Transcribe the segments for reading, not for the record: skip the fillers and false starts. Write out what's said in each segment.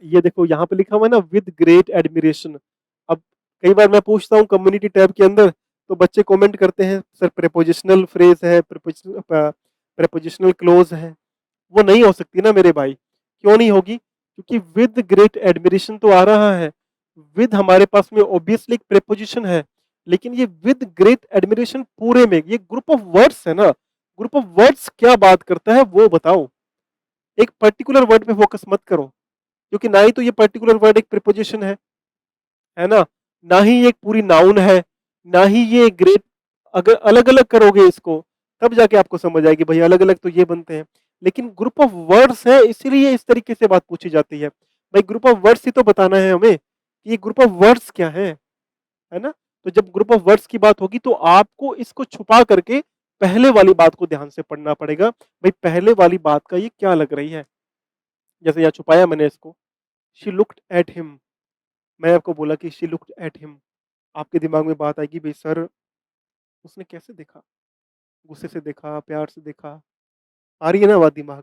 ये देखो यहाँ पे लिखा हुआ है ना विद ग्रेट एडमिरेशन। अब कई बार मैं पूछता हूँ कम्युनिटी टैब के अंदर, तो बच्चे कमेंट करते हैं सर प्रेपोजिशनल फ्रेज है, प्रेपोजिशनल क्लोज है। वो नहीं हो सकती ना मेरे भाई। क्यों नहीं होगी? क्योंकि विद ग्रेट एडमिरेशन तो आ रहा है, विद हमारे पास में ऑब्वियसली एक प्रेपोजिशन है, लेकिन ये विद ग्रेट एडमिरेशन पूरे में ये ग्रुप ऑफ वर्ड्स है ना। ग्रुप ऑफ वर्ड्स क्या बात करता है वो बताओ। एक पर्टिकुलर वर्ड पे फोकस मत करो, क्योंकि ना ही तो ये पर्टिकुलर वर्ड एक प्रिपोजिशन है ना, ना ही ये एक पूरी नाउन है, ना ही ये ग्रेट। अगर अलग अलग करोगे इसको तब जाके आपको समझ आएगी भाई अलग अलग तो ये बनते हैं। लेकिन ग्रुप ऑफ वर्ड्स है इसीलिए इस तरीके से बात पूछी जाती है। भाई ग्रुप ऑफ वर्ड्स ही तो बताना है हमें कि ये ग्रुप ऑफ वर्ड्स क्या है ना। तो जब ग्रुप ऑफ वर्ड्स की बात होगी तो आपको इसको छुपा करके पहले वाली बात को ध्यान से पढ़ना पड़ेगा। भाई पहले वाली बात का ये क्या लग रही है। जैसे यहाँ छुपाया मैंने इसको, शी लुक्ड एट हिम। मैं आपको बोला कि शी लुक्ड एट हिम, आपके दिमाग में बात आएगी भाई सर उसने कैसे देखा, गुस्से से देखा, प्यार से देखा। आ रही है ना बात दिमाग,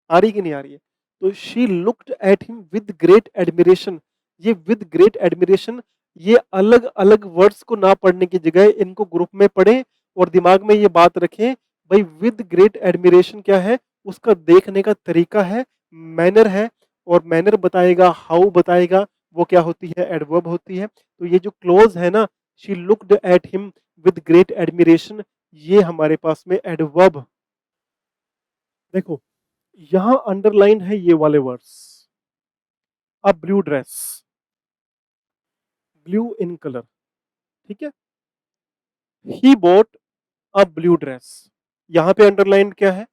आ रही कि नहीं आ रही है? तो she looked at him with great admiration. ये विद ग्रेट एडमिरेशन, ये अलग अलग वर्ड्स को ना पढ़ने की जगह इनको ग्रुप में पढ़ें और दिमाग में ये बात रखें। भाई विद ग्रेट एडमिरेशन क्या है, उसका देखने का तरीका है, मैनर है। और मैनर बताएगा, हाउ बताएगा, वो क्या होती है, एडवर्ब होती है। तो ये जो क्लोज है ना, she looked at him with great admiration, ये हमारे पास में एडवर्ब। देखो यहां अंडरलाइन है ये वाले words. A blue dress, blue in colour, ठीक है। ही बोट अ ब्लू ड्रेस, यहां पे अंडरलाइन क्या है,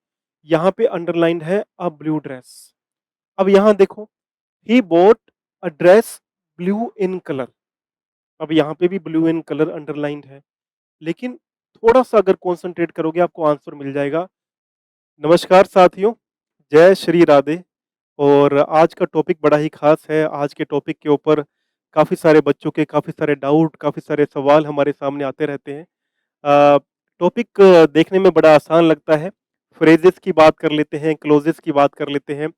यहां पे अंडरलाइन है अ ब्लू ड्रेस। अब यहां देखो, he bought a dress blue in colour. अब यहां पे भी ब्लू इन कलर अंडरलाइंड है, लेकिन थोड़ा सा अगर कॉन्सेंट्रेट करोगे आपको आंसर मिल जाएगा। नमस्कार साथियों, जय श्री राधे। और आज का टॉपिक बड़ा ही खास है। आज के टॉपिक के ऊपर काफ़ी सारे बच्चों के काफ़ी सारे डाउट, काफ़ी सारे सवाल हमारे सामने आते रहते हैं। टॉपिक देखने में बड़ा आसान लगता है। फ्रेजेस की बात कर लेते हैं, क्लोजेस की बात कर लेते हैं,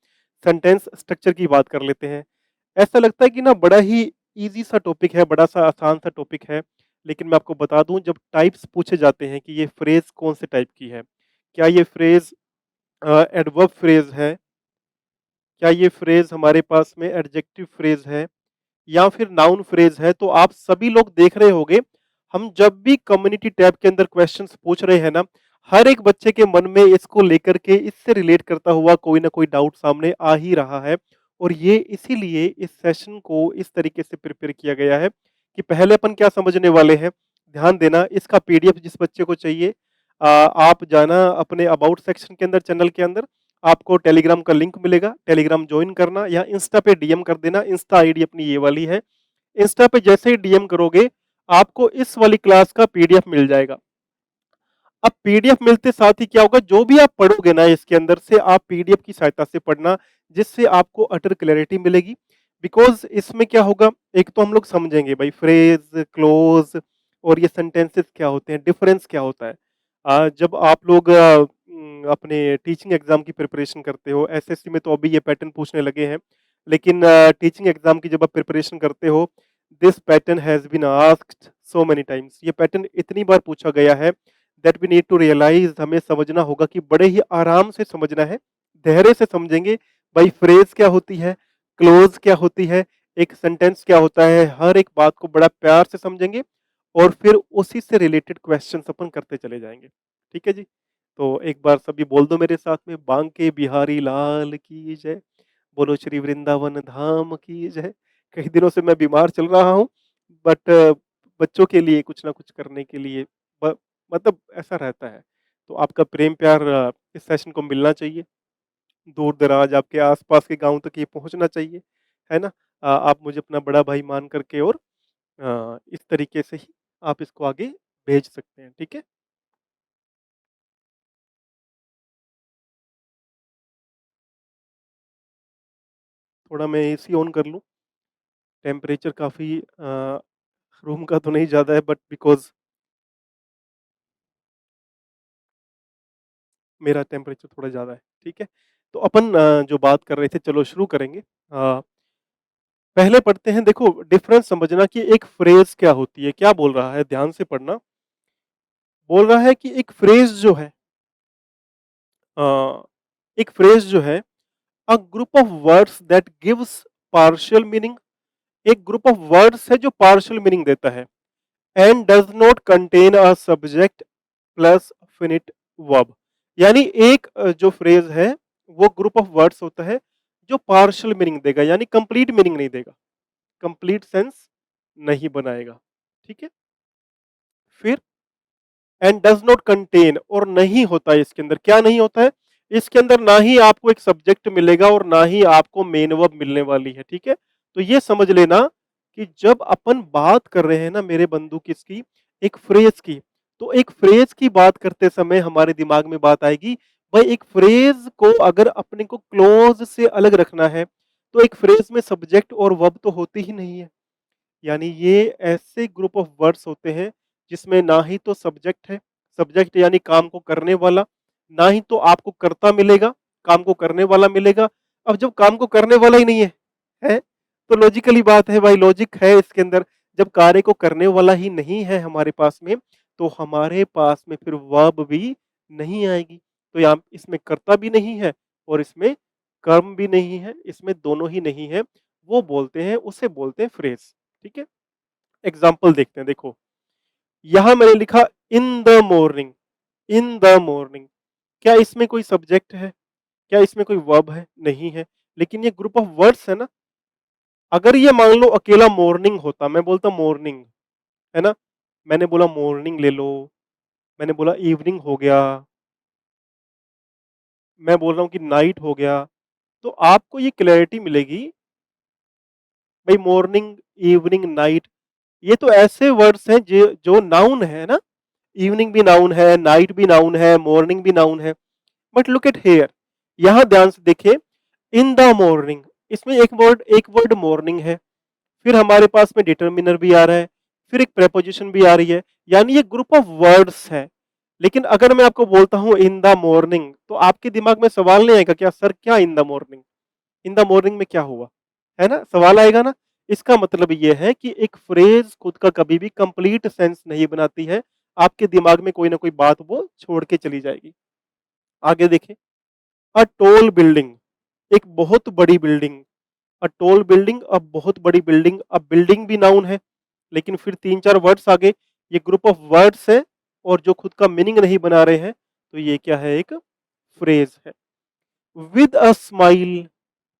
सेंटेंस स्ट्रक्चर की बात कर लेते हैं। ऐसा लगता है कि ना बड़ा ही ईज़ी सा टॉपिक है, बड़ा सा आसान सा टॉपिक है। लेकिन मैं आपको बता दूँ, जब टाइप्स पूछे जाते हैं कि ये फ्रेज़ कौन से टाइप की है, क्या ये फ्रेज़ एडवर्ब फ्रेज़ है? क्या ये फ्रेज़ हमारे पास में एडजेक्टिव फ्रेज़ है या फिर नाउन फ्रेज़ है? तो आप सभी लोग देख रहे होंगे, हम जब भी कम्युनिटी टैब के अंदर क्वेश्चंस पूछ रहे हैं ना, हर एक बच्चे के मन में इसको लेकर के, इससे रिलेट करता हुआ कोई ना कोई डाउट सामने आ ही रहा है। और ये इसीलिए इस सेशन को इस तरीके से प्रिपेयर किया गया है कि पहले अपन क्या समझने वाले हैं। ध्यान देना, इसका पीडीएफ जिस बच्चे को चाहिए, आप जाना अपने अबाउट सेक्शन के अंदर, चैनल के अंदर आपको टेलीग्राम का लिंक मिलेगा, टेलीग्राम ज्वाइन करना या इंस्टा पे डीएम कर देना। इंस्टा आईडी अपनी ये वाली है। इंस्टा पे जैसे ही डीएम करोगे, आपको इस वाली क्लास का पीडीएफ मिल जाएगा। अब पीडीएफ मिलते साथ ही क्या होगा, जो भी आप पढ़ोगे ना इसके अंदर से, आप पीडीएफ की सहायता से पढ़ना, जिससे आपको अटर क्लैरिटी मिलेगी। बिकॉज इसमें क्या होगा, एक तो हम लोग समझेंगे भाई फ्रेज, क्लोज और ये सेंटेंसेस क्या होते हैं, डिफरेंस क्या होता है। जब आप लोग अपने टीचिंग एग्जाम की प्रिपरेशन करते हो, एसएससी में तो अभी ये पैटर्न पूछने लगे हैं, लेकिन टीचिंग एग्जाम की जब आप प्रिपरेशन करते हो, this pattern has been asked so many times. ये पैटर्न इतनी बार पूछा गया है that we need to realise, हमें समझना होगा कि बड़े ही आराम से समझना है, धैर्य से समझेंगे। भाई फ्रेज क्या होती है, क्लोज क्या होती है, एक सेंटेंस क्या होता है, हर एक बात को बड़ा प्यार से समझेंगे और फिर उसी से रिलेटेड क्वेश्चंस अपन करते चले जाएंगे। ठीक है जी। तो एक बार सभी बोल दो मेरे साथ में, बांके बिहारी लाल की जय, बोलो श्री वृंदावन धाम की जय। कई दिनों से मैं बीमार चल रहा हूँ, बट बच्चों के लिए कुछ ना कुछ करने के लिए ब, मतलब ऐसा रहता है। तो आपका प्रेम प्यार इस सेशन को मिलना चाहिए, दूर दराज आपके आसपास के गांव तक ये पहुंचना चाहिए, है ना। आप मुझे अपना बड़ा भाई मान करके और इस तरीके से ही आप इसको आगे भेज सकते हैं। ठीक है। थोड़ा मैं एसी ऑन कर लूँ, टेम्परेचर काफ़ी रूम का तो नहीं ज़्यादा है, बट बिकॉज मेरा टेम्परेचर थोड़ा ज़्यादा है। ठीक है। तो अपन जो बात कर रहे थे, चलो शुरू करेंगे। पहले पढ़ते हैं, देखो डिफरेंस समझना कि एक फ्रेज क्या होती है, क्या बोल रहा है, ध्यान से पढ़ना। बोल रहा है कि एक फ्रेज जो है, एक फ्रेज जो है, a group of words that gives partial meaning, एक ग्रुप ऑफ वर्ड्स है जो पार्शियल मीनिंग देता है, and does not contain a subject plus finite verb. यानी एक जो फ्रेज है वो ग्रुप ऑफ वर्ड्स होता है जो पार्शियल मीनिंग देगा, यानी कंप्लीट मीनिंग नहीं देगा, कंप्लीट सेंस नहीं बनाएगा। ठीक है, फिर एंड डज नॉट कंटेन, और नहीं होता है इसके अंदर, क्या नहीं होता है, इसके अंदर ना ही आपको एक सब्जेक्ट मिलेगा और ना ही आपको मेन वर्ब मिलने वाली है। ठीक है, तो ये समझ लेना कि जब अपन बात कर रहे हैं ना मेरे बंधु किसकी, एक फ्रेज की, तो एक फ्रेज की बात करते समय हमारे दिमाग में बात आएगी, भाई एक फ्रेज को अगर अपने को क्लोज से अलग रखना है तो एक फ्रेज में सब्जेक्ट और वर्ब तो होते ही नहीं है। यानी ये ऐसे ग्रुप ऑफ वर्ड्स होते हैं जिसमें ना ही तो सब्जेक्ट है, सब्जेक्ट यानी काम को करने वाला, ना ही तो आपको कर्ता मिलेगा, काम को करने वाला मिलेगा। अब जब काम को करने वाला ही नहीं है, है तो लॉजिकली बात है भाई, लॉजिक है इसके अंदर, जब कार्य को करने वाला ही नहीं है हमारे पास में, तो हमारे पास में फिर वर्ब भी नहीं आएगी। तो यहाँ इसमें कर्ता भी नहीं है और इसमें कर्म भी नहीं है, इसमें दोनों ही नहीं है, वो बोलते हैं, उसे बोलते हैं फ्रेज। ठीक है, एग्जाम्पल देखते हैं, देखो यहां मैंने लिखा in the morning, in the morning, क्या इसमें कोई सब्जेक्ट है, क्या इसमें कोई वर्ब है, नहीं है, लेकिन ये ग्रुप ऑफ वर्ड्स है ना। अगर ये मान लो अकेला मॉर्निंग होता, मैं बोलता मॉर्निंग, है ना, मैंने बोला मॉर्निंग ले लो, मैंने बोला इवनिंग हो गया, मैं बोल रहा हूं कि नाइट हो गया, तो आपको ये क्लैरिटी मिलेगी, भाई मॉर्निंग, इवनिंग, नाइट, ये तो ऐसे वर्ड्स हैं जो नाउन है ना, इवनिंग भी नाउन है, नाइट भी नाउन है, मॉर्निंग भी नाउन है। बट लुक एट हेयर, यहां ध्यान से देखिए, इन द मॉर्निंग, इसमें एक वर्ड मॉर्निंग है, फिर हमारे पास में डिटर्मिनर भी आ रहा है, फिर एक प्रेपोजिशन भी आ रही है, यानी ये ग्रुप ऑफ वर्ड्स है। लेकिन अगर मैं आपको बोलता हूं इन द मॉर्निंग, तो आपके दिमाग में सवाल नहीं आएगा क्या, सर क्या in the morning, in the morning में क्या हुआ, है ना, सवाल आएगा ना। इसका मतलब ये है कि एक फ्रेज खुद का कभी भी कंप्लीट सेंस नहीं बनाती है, आपके दिमाग में कोई ना कोई बात वो छोड़ के चली जाएगी। आगे देखें, अ टोल बिल्डिंग, एक बहुत बड़ी बिल्डिंग, अ टोल बिल्डिंग, अब बहुत बड़ी बिल्डिंग, अब बिल्डिंग भी नाउन है, लेकिन फिर तीन चार वर्ड्स आगे, ये ग्रुप ऑफ वर्ड्स है और जो खुद का मीनिंग नहीं बना रहे हैं, तो ये क्या है, एक फ्रेज है। विद अ स्माइल,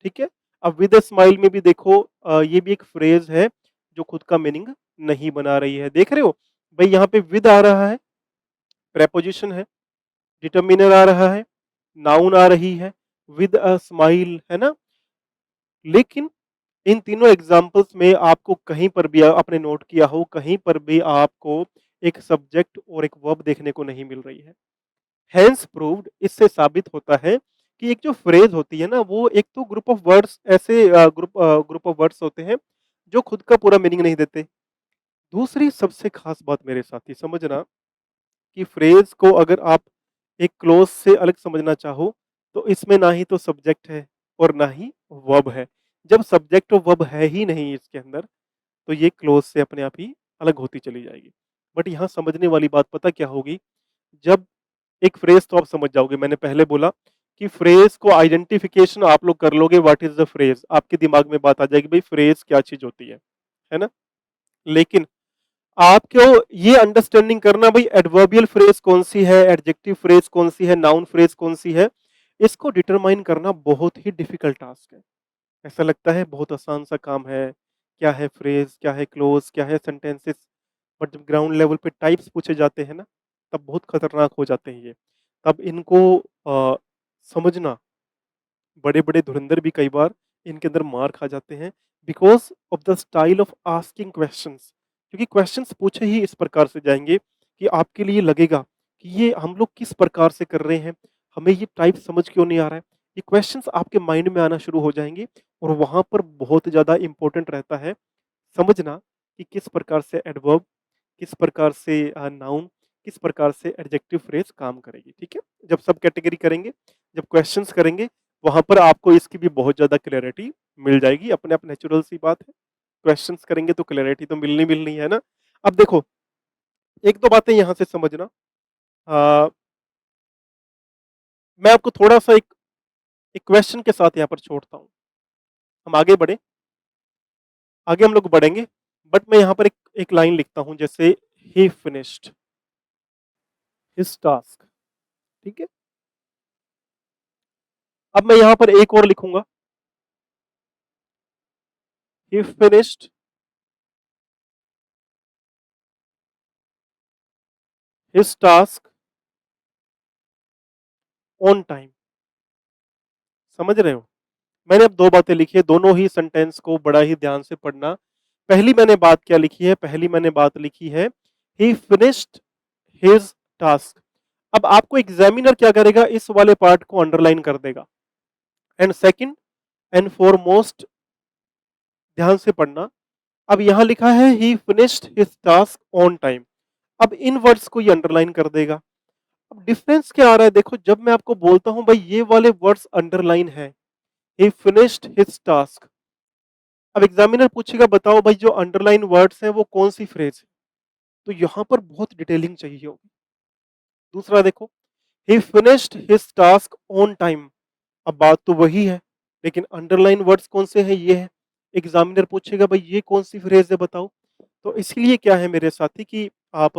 ठीक है, अब विद अ स्माइल में भी देखो, ये भी एक फ्रेज है जो खुद का मीनिंग नहीं बना रही है। देख रहे हो भाई, यहाँ पे विद आ रहा है, प्रेपोजिशन है, डिटर्मिनर आ रहा है, नाउन आ रही है, विद अ स्माइल, है ना। लेकिन इन तीनों एग्जाम्पल्स में आपको कहीं पर भी आपने नोट किया हो, कहीं पर भी आपको एक सब्जेक्ट और एक वर्ब देखने को नहीं मिल रही है। हेंस प्रूव्ड, इससे साबित होता है कि एक जो फ्रेज होती है ना, वो एक तो ग्रुप ऑफ वर्ड्स, ऐसे ग्रुप ऑफ वर्ड्स होते हैं जो खुद का पूरा मीनिंग नहीं देते। दूसरी सबसे खास बात मेरे साथी समझना, कि फ्रेज को अगर आप एक क्लोज से अलग समझना चाहो, तो इसमें ना ही तो सब्जेक्ट है और ना ही वर्ब है। जब सब्जेक्ट और वर्ब है ही नहीं इसके अंदर, तो ये क्लोज से अपने आप ही अलग होती चली जाएगी। बट यहाँ समझने वाली बात पता क्या होगी, जब एक फ्रेज तो आप समझ जाओगे, मैंने पहले बोला कि फ्रेज को आइडेंटिफिकेशन आप लोग कर लोगे, व्हाट इज द फ्रेज, आपके दिमाग में बात आ जाएगी भाई फ्रेज क्या चीज होती है ना। लेकिन आपको ये अंडरस्टैंडिंग करना, भाई एडवर्बियल फ्रेज कौन सी है, एडजेक्टिव फ्रेज कौन सी है, नाउन फ्रेज कौन सी है, इसको डिटरमाइन करना बहुत ही डिफिकल्ट टास्क है। ऐसा लगता है बहुत आसान सा काम है, क्या है फ्रेज, क्या है क्लोज, क्या है सेंटेंसेस, बट जब ग्राउंड लेवल पे टाइप्स पूछे जाते हैं ना, तब बहुत खतरनाक हो जाते हैं ये। तब इनको समझना, बड़े बड़े धुरंधर भी कई बार इनके अंदर मार खा जाते हैं, because of the style of asking questions. क्योंकि क्वेश्चंस पूछे ही इस प्रकार से जाएंगे कि आपके लिए लगेगा कि ये हम लोग किस प्रकार से कर रहे हैं, हमें ये टाइप समझ क्यों नहीं आ रहा है। ये क्वेश्चंस आपके माइंड में आना शुरू हो जाएंगे, और वहां पर बहुत ज्यादा इंपॉर्टेंट रहता है समझना कि किस प्रकार से एडवर्ब, किस प्रकार से नाउन, किस प्रकार से एडजेक्टिव फ्रेज काम करेगी। ठीक है, जब सब कैटेगरी करेंगे, जब क्वेश्चंस करेंगे, वहां पर आपको इसकी भी बहुत ज्यादा क्लैरिटी मिल जाएगी। अपने आप नेचुरल सी बात है, क्वेश्चंस करेंगे तो क्लैरिटी तो मिलनी मिलनी है ना। अब देखो, एक दो बातें यहां से समझना। आ, मैं आपको थोड़ा सा एक क्वेश्चन के साथ यहाँ पर छोड़ता हूँ। हम आगे बढ़े, आगे हम लोग बढ़ेंगे, बट मैं यहाँ पर एक लाइन लिखता हूँ, जैसे ही फिनिश्ड हिज टास्क। ठीक है, अब मैं यहाँ पर एक और लिखूंगा, ही finished his task on time. समझ रहे हो? मैंने अब दो बातें लिखी है, दोनों ही सेंटेंस को बड़ा ही ध्यान से पढ़ना। पहली मैंने बात क्या लिखी है? पहली मैंने बात लिखी है ही फिनिश्ड हिज टास्क। अब आपको एग्जामिनर क्या करेगा? इस वाले पार्ट को अंडरलाइन कर देगा। एंड सेकंड एंड फॉरमोस्ट, ध्यान से पढ़ना, अब यहां लिखा है ही finished his task on time. अब इन वर्ड्स को ये अंडरलाइन कर देगा। अब डिफरेंस क्या आ रहा है? देखो, जब मैं आपको बोलता हूं भाई ये वाले वर्ड्स अंडरलाइन है, ही फिनिश्ड हिज टास्क, अब एग्जामिनर पूछेगा बताओ भाई जो अंडरलाइन वर्ड्स हैं वो कौन सी फ्रेज है, तो यहां पर बहुत डिटेलिंग चाहिए होगी। दूसरा देखो, ही finished his task on time, अब बात तो वही है, लेकिन अंडरलाइन वर्ड्स कौन से हैं? ये है। एग्जामिनर पूछेगा भाई ये कौन सी फ्रेज है बताओ। तो इसलिए क्या है मेरे साथी कि आप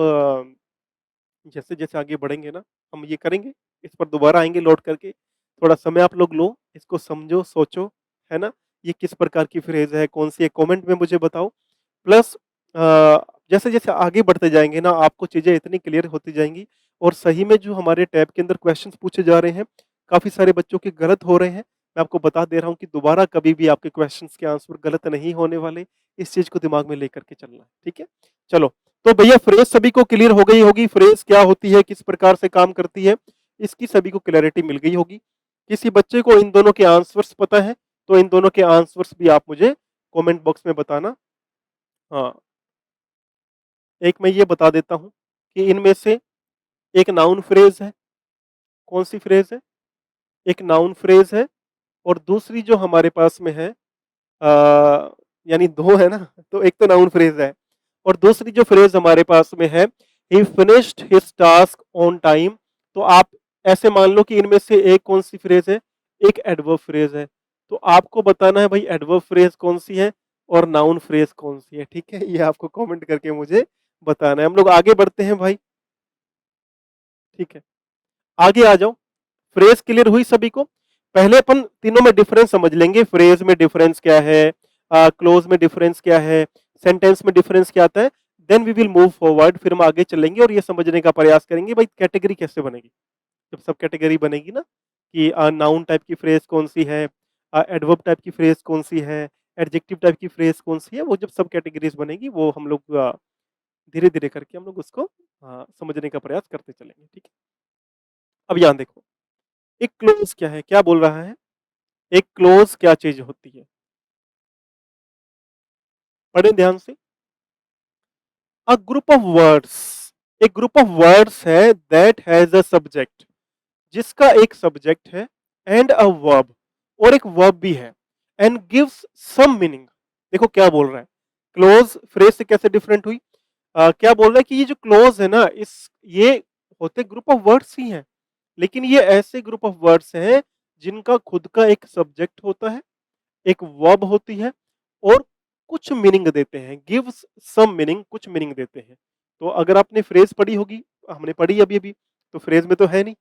जैसे जैसे आगे बढ़ेंगे ना, हम ये करेंगे, इस पर दोबारा आएंगे लौट करके। थोड़ा समय आप लोग लो, इसको समझो, सोचो, है ना, ये किस प्रकार की फ्रेज है, कौन सी है, कमेंट में मुझे बताओ। प्लस जैसे जैसे आगे बढ़ते जाएंगे ना, आपको चीजें इतनी क्लियर होती जाएंगी। और सही में जो हमारे टैब के अंदर क्वेश्चंस पूछे जा रहे हैं, काफी सारे बच्चों के गलत हो रहे हैं। मैं आपको बता दे रहा हूँ कि दोबारा कभी भी आपके क्वेश्चंस के आंसर गलत नहीं होने वाले। इस चीज को दिमाग में लेकर के चलना है, ठीक है। चलो, तो भैया फ्रेज सभी को क्लियर हो गई होगी, फ्रेज क्या होती है, किस प्रकार से काम करती है, इसकी सभी को क्लैरिटी मिल गई होगी। किसी बच्चे को इन दोनों के आंसर्स पता है तो इन दोनों के आंसर्स भी आप मुझे कमेंट बॉक्स में बताना। हाँ, एक मैं ये बता देता हूं कि इनमें से एक नाउन फ्रेज है। कौन सी फ्रेज है? एक नाउन फ्रेज है, और दूसरी जो हमारे पास में है, यानी दो है ना, तो एक तो नाउन फ्रेज है और दूसरी जो फ्रेज हमारे पास में है, ही finished his task on time. तो आप ऐसे मान लो कि इनमें से एक कौन सी फ्रेज है? एक एडवर्ब फ्रेज है। तो आपको बताना है भाई एडवर्ब फ्रेज कौन सी है और नाउन फ्रेज कौन सी है, ठीक है। ये आपको कमेंट करके मुझे बताना है। हम लोग आगे बढ़ते हैं भाई, ठीक है, आगे आ जाओ। फ्रेज क्लियर हुई सभी को? पहले अपन तीनों में डिफरेंस समझ लेंगे। फ्रेज में डिफरेंस क्या है, क्लोज में डिफरेंस क्या है, सेंटेंस में डिफरेंस क्या आता है। Then we will move forward, फिर हम आगे चलेंगे और ये समझने का प्रयास करेंगे भाई कैटेगरी कैसे बनेगी। जब सब कैटेगरी बनेगी ना, कि नाउन टाइप की फ्रेज कौन सी है, एडवर्ब टाइप की फ्रेज कौन सी है, एडजेक्टिव टाइप की फ्रेज कौन सी है, वो जब सब कैटेगरीज बनेगी वो हम लोग धीरे धीरे करके हम लोग उसको समझने का प्रयास करते चलेंगे, ठीक है। अब यहां देखो, एक क्लोज क्या है, क्या बोल रहा है? एक क्लोज क्या चीज होती है? पढ़े ध्यान से। अ ग्रुप ऑफ वर्ड्स, एक ग्रुप ऑफ वर्ड्स है दैट हैज अ सब्जेक्ट, जिसका एक सब्जेक्ट है, एंड अ वर्ब, और एक वर्ब भी है, एंड गिव्स सम मीनिंग। देखो क्या बोल रहा है, क्लोज फ्रेज से कैसे डिफरेंट हुई। क्या बोल रहा है कि ये जो क्लोज है ना, इस ये होते ग्रुप ऑफ वर्ड्स ही हैं, लेकिन ये ऐसे ग्रुप ऑफ वर्ड्स हैं जिनका खुद का एक सब्जेक्ट होता है, एक वर्ब होती है, और कुछ मीनिंग देते हैं, गिव्स सम मीनिंग, कुछ मीनिंग देते हैं। तो अगर आपने फ्रेज पढ़ी होगी, हमने पढ़ी अभी अभी, तो फ्रेज में तो है नहीं,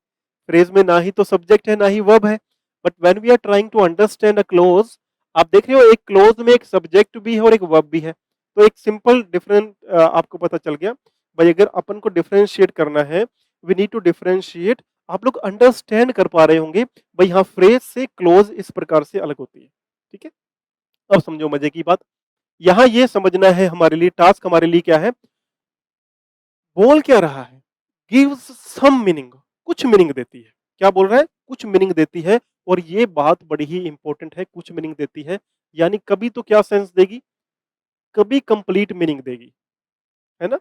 फ्रेज में ना ही तो सब्जेक्ट है ना ही वर्ब है। But when we are trying to understand a clause, आप देख रहे हो एक क्लोज में एक सब्जेक्ट भी है और एक वर्ब भी है। तो एक सिंपल डिफरेंट आपको पता चल गया भाई, अगर अपन को डिफरेंशिएट करना है, वी नीड टू डिफरेंशिएट। आप लोग अंडरस्टैंड कर पा रहे होंगे भाई, हाँ फ्रेज से क्लोज इस प्रकार से अलग होती है, ठीक है। अब समझो मजे की बात, यहां ये समझना है हमारे लिए, टास्क हमारे लिए क्या है, बोल क्या रहा है, गिव्स सम मीनिंग, कुछ मीनिंग देती है। क्या बोल रहा है? कुछ मीनिंग देती है। और ये बात बड़ी ही इंपॉर्टेंट है, कुछ मीनिंग देती है, यानी कभी तो क्या सेंस देगी, कभी कंप्लीट मीनिंग देगी, है ना,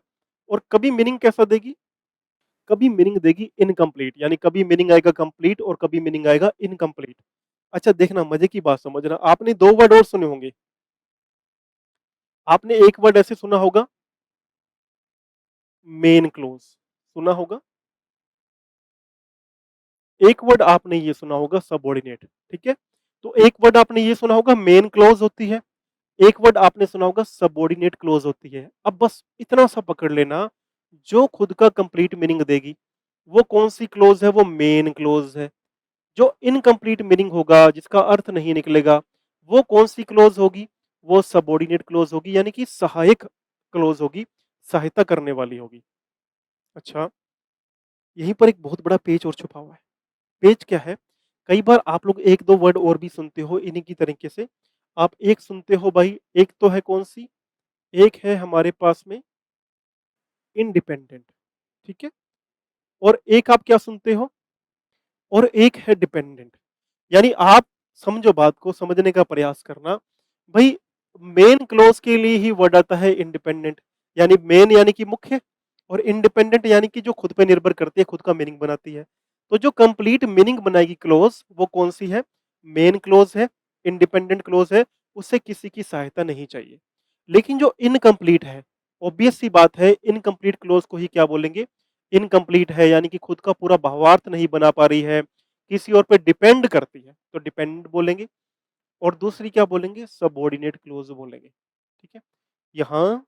और कभी मीनिंग कैसा देगी, कभी मीनिंग देगी इनकम्प्लीट, यानी कभी मीनिंग आएगा कंप्लीट और कभी मीनिंग आएगा इनकम्प्लीट। अच्छा देखना मजे की बात समझना, आपने 2 वर्ड और सुने होंगे। आपने एक वर्ड ऐसे सुना होगा मेन क्लोज, सुना होगा। एक वर्ड आपने ये सुना होगा सबऑर्डिनेट, ठीक है? तो एक वर्ड आपने ये सुना होगा मेन क्लोज होती है, एक वर्ड आपने सुना होगा सबऑर्डिनेट क्लोज होती है। अब बस इतना सा पकड़ लेना, जो खुद का कंप्लीट मीनिंग देगी, वो कौन-सी क्लोज है, वो मेन क्लोज है। जो इनकम्प्लीट मीनिंग होगा, जिसका अर्थ नहीं निकलेगा, वो कौन-सी क्लोज होगी, वो सबऑर्डिनेट क्लोज होगी, यानी कि सहायक क्लोज होगी, सहायता करने वाली होगी। अच्छा, यहीं पर एक बहुत बड़ा पेच और छुपा हुआ है। पेच क्या है? कई बार आप लोग 1-2 वर्ड और भी सुनते हो इन्हीं की तरीके से। आप एक सुनते हो भाई, एक तो है कौन-सी? एक है हमारे पास में इंडिपेंडेंट, ठीक है? और एक आप क्या सुनते हो? और एक है डिपेंडेंट। यानी आप समझो बात को, समझने का प्रयास करना। भई मेन क्लॉज़ के लिए ही वर्ड आता है इंडिपेंडेंट, यानी मेन यानी कि मुख्य, और इंडिपेंडेंट यानी कि जो खुद पे निर्भर करती है, खुद का मीनिंग बनाती है। तो जो कंप्लीट मीनिंग बनाएगी क्लॉज़ वो कौन-सी है? मेन क्लॉज़ है, इंडिपेंडेंट क्लॉज़ है, उससे किसी की सहायता नहीं चाहिए। लेकिन जो इनकम्प्लीट है, ऑब्वियस सी बात है इनकम्प्लीट क्लॉज़ को ही क्या बोलेंगे? इनकम्प्लीट है यानी कि खुद का पूरा भावार्थ नहीं बना पा रही है, किसी और पे डिपेंड करती है, तो डिपेंडेंट बोलेंगे। और दूसरी क्या बोलेंगे? सबऑर्डिनेट क्लॉज़ बोलेंगे, ठीक है? यहाँ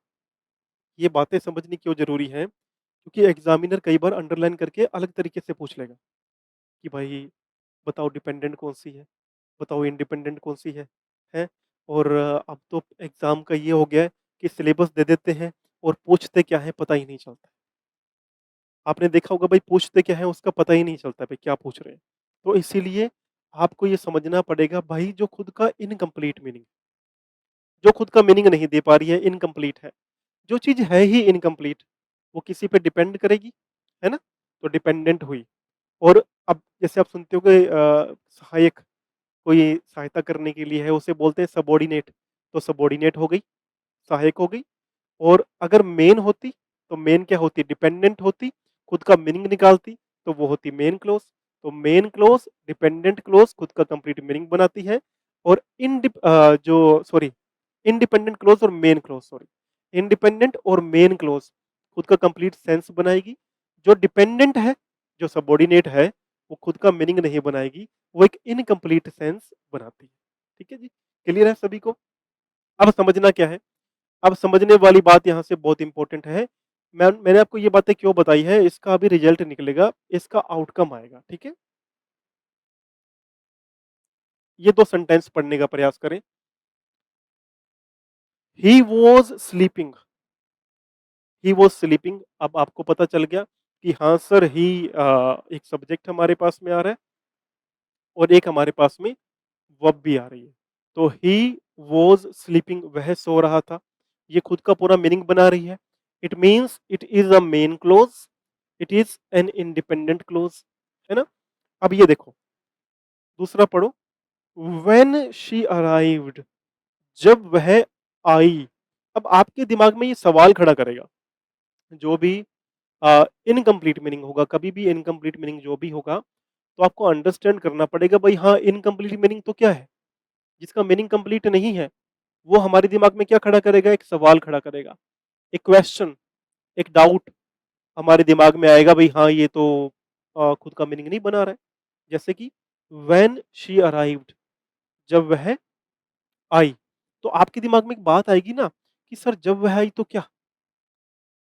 ये बातें समझनी क्यों ज़रूरी है? क्योंकि एग्ज़ामिनर कई बार अंडरलाइन करके अलग तरीके से पूछ लेगा कि भाई बताओ डिपेंडेंट कौन-सी है? बताओ इंडिपेंडेंट कौन-सी है? हैं? और अब तो एग्ज़ाम का ये हो गया है कि सिलेबस दे देते हैं और पूछते क्या हैं पता ही नहीं चलता। आपने देखा होगा भाई पूछते क्या हैं उसका पता ही नहीं चलता भाई क्या पूछ रहे हैं। तो इसीलिए आपको ये समझना पड़ेगा भाई जो खुद का इनकम्प्लीट मीनिंग, जो खुद का मीनिंग नहीं दे पा रही है, इनकम्प्लीट है। जो चीज़ है ही इनकम्प्लीट, वो किसी पे डिपेंड करेगी, है ना? तो डिपेंडेंट हुई। और अब जैसे आप सुनते होंगे सहायक, कोई सहायता करने के लिए है उसे बोलते हैं सबऑर्डिनेट, तो सबऑर्डिनेट हो गई, सहायक हो गई। और अगर मेन होती, तो मेन क्या होती? डिपेंडेंट होती, खुद का मीनिंग निकालती, तो वो होती मेन क्लॉज़। तो मेन क्लॉज़, डिपेंडेंट क्लॉज़ खुद का कंप्लीट मीनिंग बनाती है, और जो सॉरी इंडिपेंडेंट क्लॉज़ और मेन क्लॉज़ सॉरी, इंडिपेंडेंट और मेन क्लॉज़ खुद का कंप्लीट सेंस बनाएगी। जो डिपेंडेंट है, जो सबऑर्डिनेट है, वो खुद का मीनिंग नहीं बनाएगी, वो एक इनकम्प्लीट सेंस बनाती है। ठीक है जी? क्लियर है सभी को? अब समझना क्या है? अब समझने वाली बात यहाँ से बहुत इंपॉर्टेंट है। मैंने आपको ये बातें क्यों बताई है, इसका अभी रिजल्ट निकलेगा, इसका आउटकम आएगा, ठीक है? ये 2 सेंटेंस पढ़ने का प्रयास करें। He was sleeping, he was sleeping. अब आपको पता चल गया कि हाँ सर ही एक सब्जेक्ट हमारे पास में आ रहा है और एक हमारे पास में वर्ब भी आ रही है। तो ही वाज़ स्लीपिंग, वह सो रहा था। ये खुद का पूरा मीनिंग बना रही है। It means it is a main clause, it is an independent clause, है ना? अब ये देखो, दूसरा पढ़ो। व्हेन शी अराइव्ड, जब वह आई। अब आपके दिमाग में ये सवाल खड़ा करेगा, जो भी इनकम्प्लीट मीनिंग होगा, कभी भी इनकम्प्लीट मीनिंग जो भी होगा, तो आपको अंडरस्टैंड करना पड़ेगा भाई हाँ, इनकम्प्लीट मीनिंग तो क्या है? जिसका मीनिंग कंप्लीट नहीं है, वो हमारे दिमाग में क्या खड़ा करेगा? एक सवाल खड़ा करेगा, एक क्वेश्चन, एक डाउट हमारे दिमाग में आएगा भाई हाँ, ये तो खुद का मीनिंग नहीं बना रहा है। जैसे कि व्हेन शी अराइव्ड, जब वह आई। तो आपके दिमाग में एक बात आएगी ना कि सर जब वह आई तो क्या?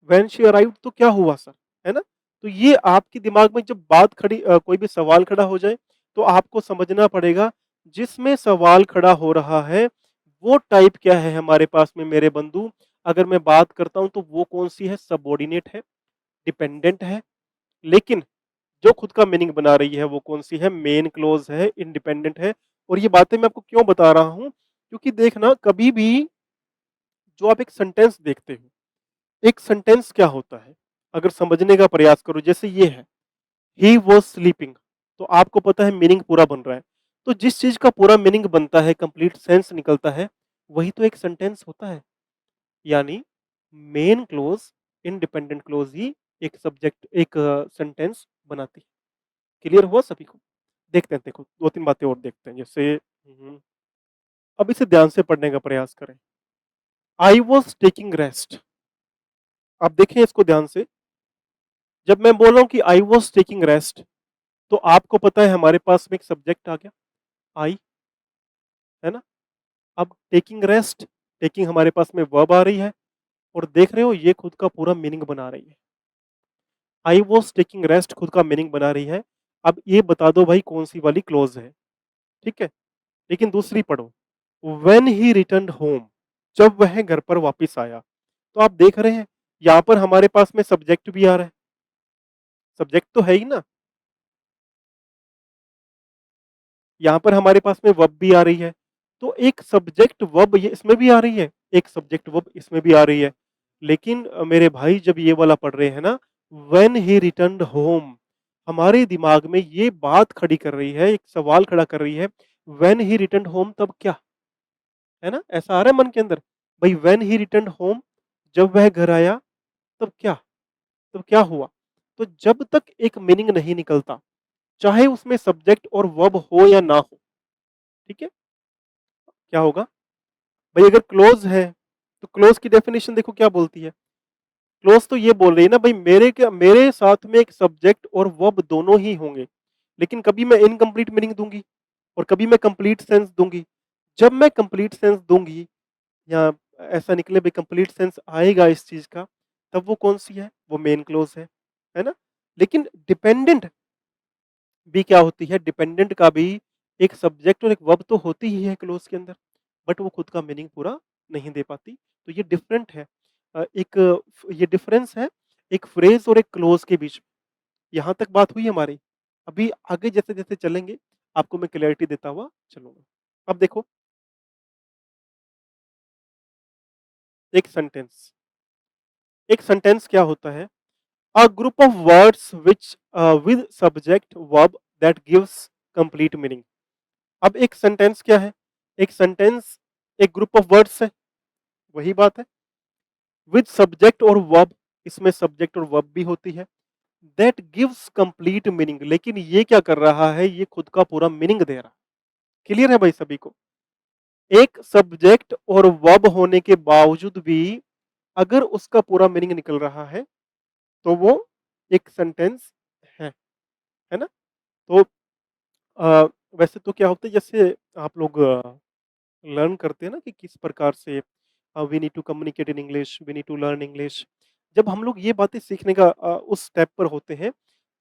व्हेन शी अराइव्ड तो क्या हुआ सर? है ना? तो ये आपके दिमाग में जब बात खड़ी कोई भी सवाल खड़ा हो जाए, तो आपको समझना पड़ेगा जिसमें सवाल खड़ा हो रहा है, वो टाइप क्या है हमारे पास में मेरे बंधु? अगर मैं बात करता हूँ तो वो कौन-सी है? सबऑर्डिनेट है, डिपेंडेंट है, लेकिन जो खुद का मीनिंग बना रही है वो कौन-सी है? मेन क्लॉज़ है, इंडिपेंडेंट है। और ये बातें मैं आपको क्यों बता रहा हूँ? क्योंकि देखना कभी भी जो आप एक सेंटेंस देखते हो, एक सेंटेंस क्या होता है? अगर समझने का प्रयास करो, जैसे ये है, ही वाज़ स्लीपिंग, तो आपको पता है मीनिंग पूरा बन रहा है। तो जिस चीज़ का पूरा मीनिंग बनता है, कंप्लीट सेंस निकलता है, वही तो एक सेंटेंस होता है। यानी मेन क्लॉज़, इंडिपेंडेंट क्लॉज़ ही एक सब्जेक्ट एक सेंटेंस बनाती है। क्लियर हुआ सभी को? देखते हैं, देखो 2-3 बातें और देखते हैं, जैसे अब इसे ध्यान से पढ़ने का प्रयास करें। I was taking rest. आप देखें इसको ध्यान से, जब मैं बोल रहा हूँ कि आई वाज़ टेकिंग रेस्ट, तो आपको पता है हमारे पास में एक सब्जेक्ट आ गया, आई, है ना? अब टेकिंग रेस्ट, टेकिंग हमारे पास में वर्ब आ रही है और देख रहे हो ये खुद का पूरा मीनिंग बना रही है। आई वाज़ टेकिंग रेस्ट खुद का मीनिंग बना रही है। अब ये बता दो भाई कौन-सी वाली क्लॉज़ है, ठीक है? लेकिन दूसरी पढ़ो, व्हेन ही रिटर्न्ड होम, जब वह घर पर वापिस आया। तो आप देख रहे हैं, यहाँ पर हमारे पास में सब्जेक्ट भी आ रहा है। सब्जेक्ट तो है ही ना, यहाँ पर हमारे पास में वर्ब भी आ रही है। तो एक सब्जेक्ट वर्ब ये इसमें भी आ रही है, एक सब्जेक्ट वर्ब इसमें भी आ रही है। लेकिन मेरे भाई जब ये वाला पढ़ रहे हैं ना, व्हेन ही रिटर्न्ड होम, हमारे दिमाग में ये बात खड़ी कर रही है, एक सवाल खड़ा कर रही है, व्हेन ही रिटर्न्ड होम तब क्या? है ना? ऐसा आ रहा है मन के अंदर, भाई व्हेन ही रिटर्न्ड होम, जब वह घर आया तब क्या? तब क्या हुआ? तो जब तक एक मीनिंग नहीं निकलता, चाहे उसमें सब्जेक्ट और वर्ब हो या ना हो, ठीक है? क्या होगा? भाई अगर क्लोज है, तो क्लोज की डेफिनेशन देखो क्या बोलती है? क्लोज तो ये बोल रही है ना भाई मेरे साथ में एक सब्जेक्ट और वर्ब दोनों ही होंगे, लेकिन कभी मैं इनकम्प्लीट मीनिंग दूंगी और कभी मैं कंप्लीट सेंस दूंगी। जब मैं कंप्लीट सेंस दूंगी या ऐसा निकले भाई कंप्लीट सेंस आएगा इस चीज का, तब वो कौन सी है? वो मेन क्लोज है ना? लेकिन डिपेंडेंट भी क्या होती है? डिपेंडेंट का भी एक सब्जेक्ट और एक वर्ब तो होती ही है क्लोज के अंदर, बट वो खुद का मीनिंग पूरा नहीं दे पाती। तो ये डिफरेंट है। ये डिफरेंस है एक फ्रेज और एक क्लोज के बीच में। यहाँ तक बात हुई हमारी। अभी आगे जैसे-जैसे चलेंगे, आपको मैं क्लैरिटी देता हुआ चलूँगा। अब देखो, एक सेंटेंस क्या होता है? A group of words which with subject verb that gives complete meaning. अब एक सेंटेंस क्या है? एक सेंटेंस एक ग्रुप ऑफ वर्ड्स है, वही बात है। विद सब्जेक्ट और वर्ब, इसमें सब्जेक्ट और वर्ब भी होती है। दैट गिव्स कंप्लीट मीनिंग, लेकिन ये क्या कर रहा है? ये खुद का पूरा मीनिंग दे रहा है। क्लियर है भाई सभी को? एक सब्जेक्ट और वर्ब होने के बावजूद भी अगर उसका पूरा मीनिंग निकल रहा है, तो वो एक सेंटेंस है। है ना? तो अ, वैसे तो क्या होता है, जैसे आप लोग लर्न करते हैं ना कि किस प्रकार से we need to communicate in English, we need to learn English. जब हम लोग ये बातें सीखने का उस स्टेप पर होते हैं,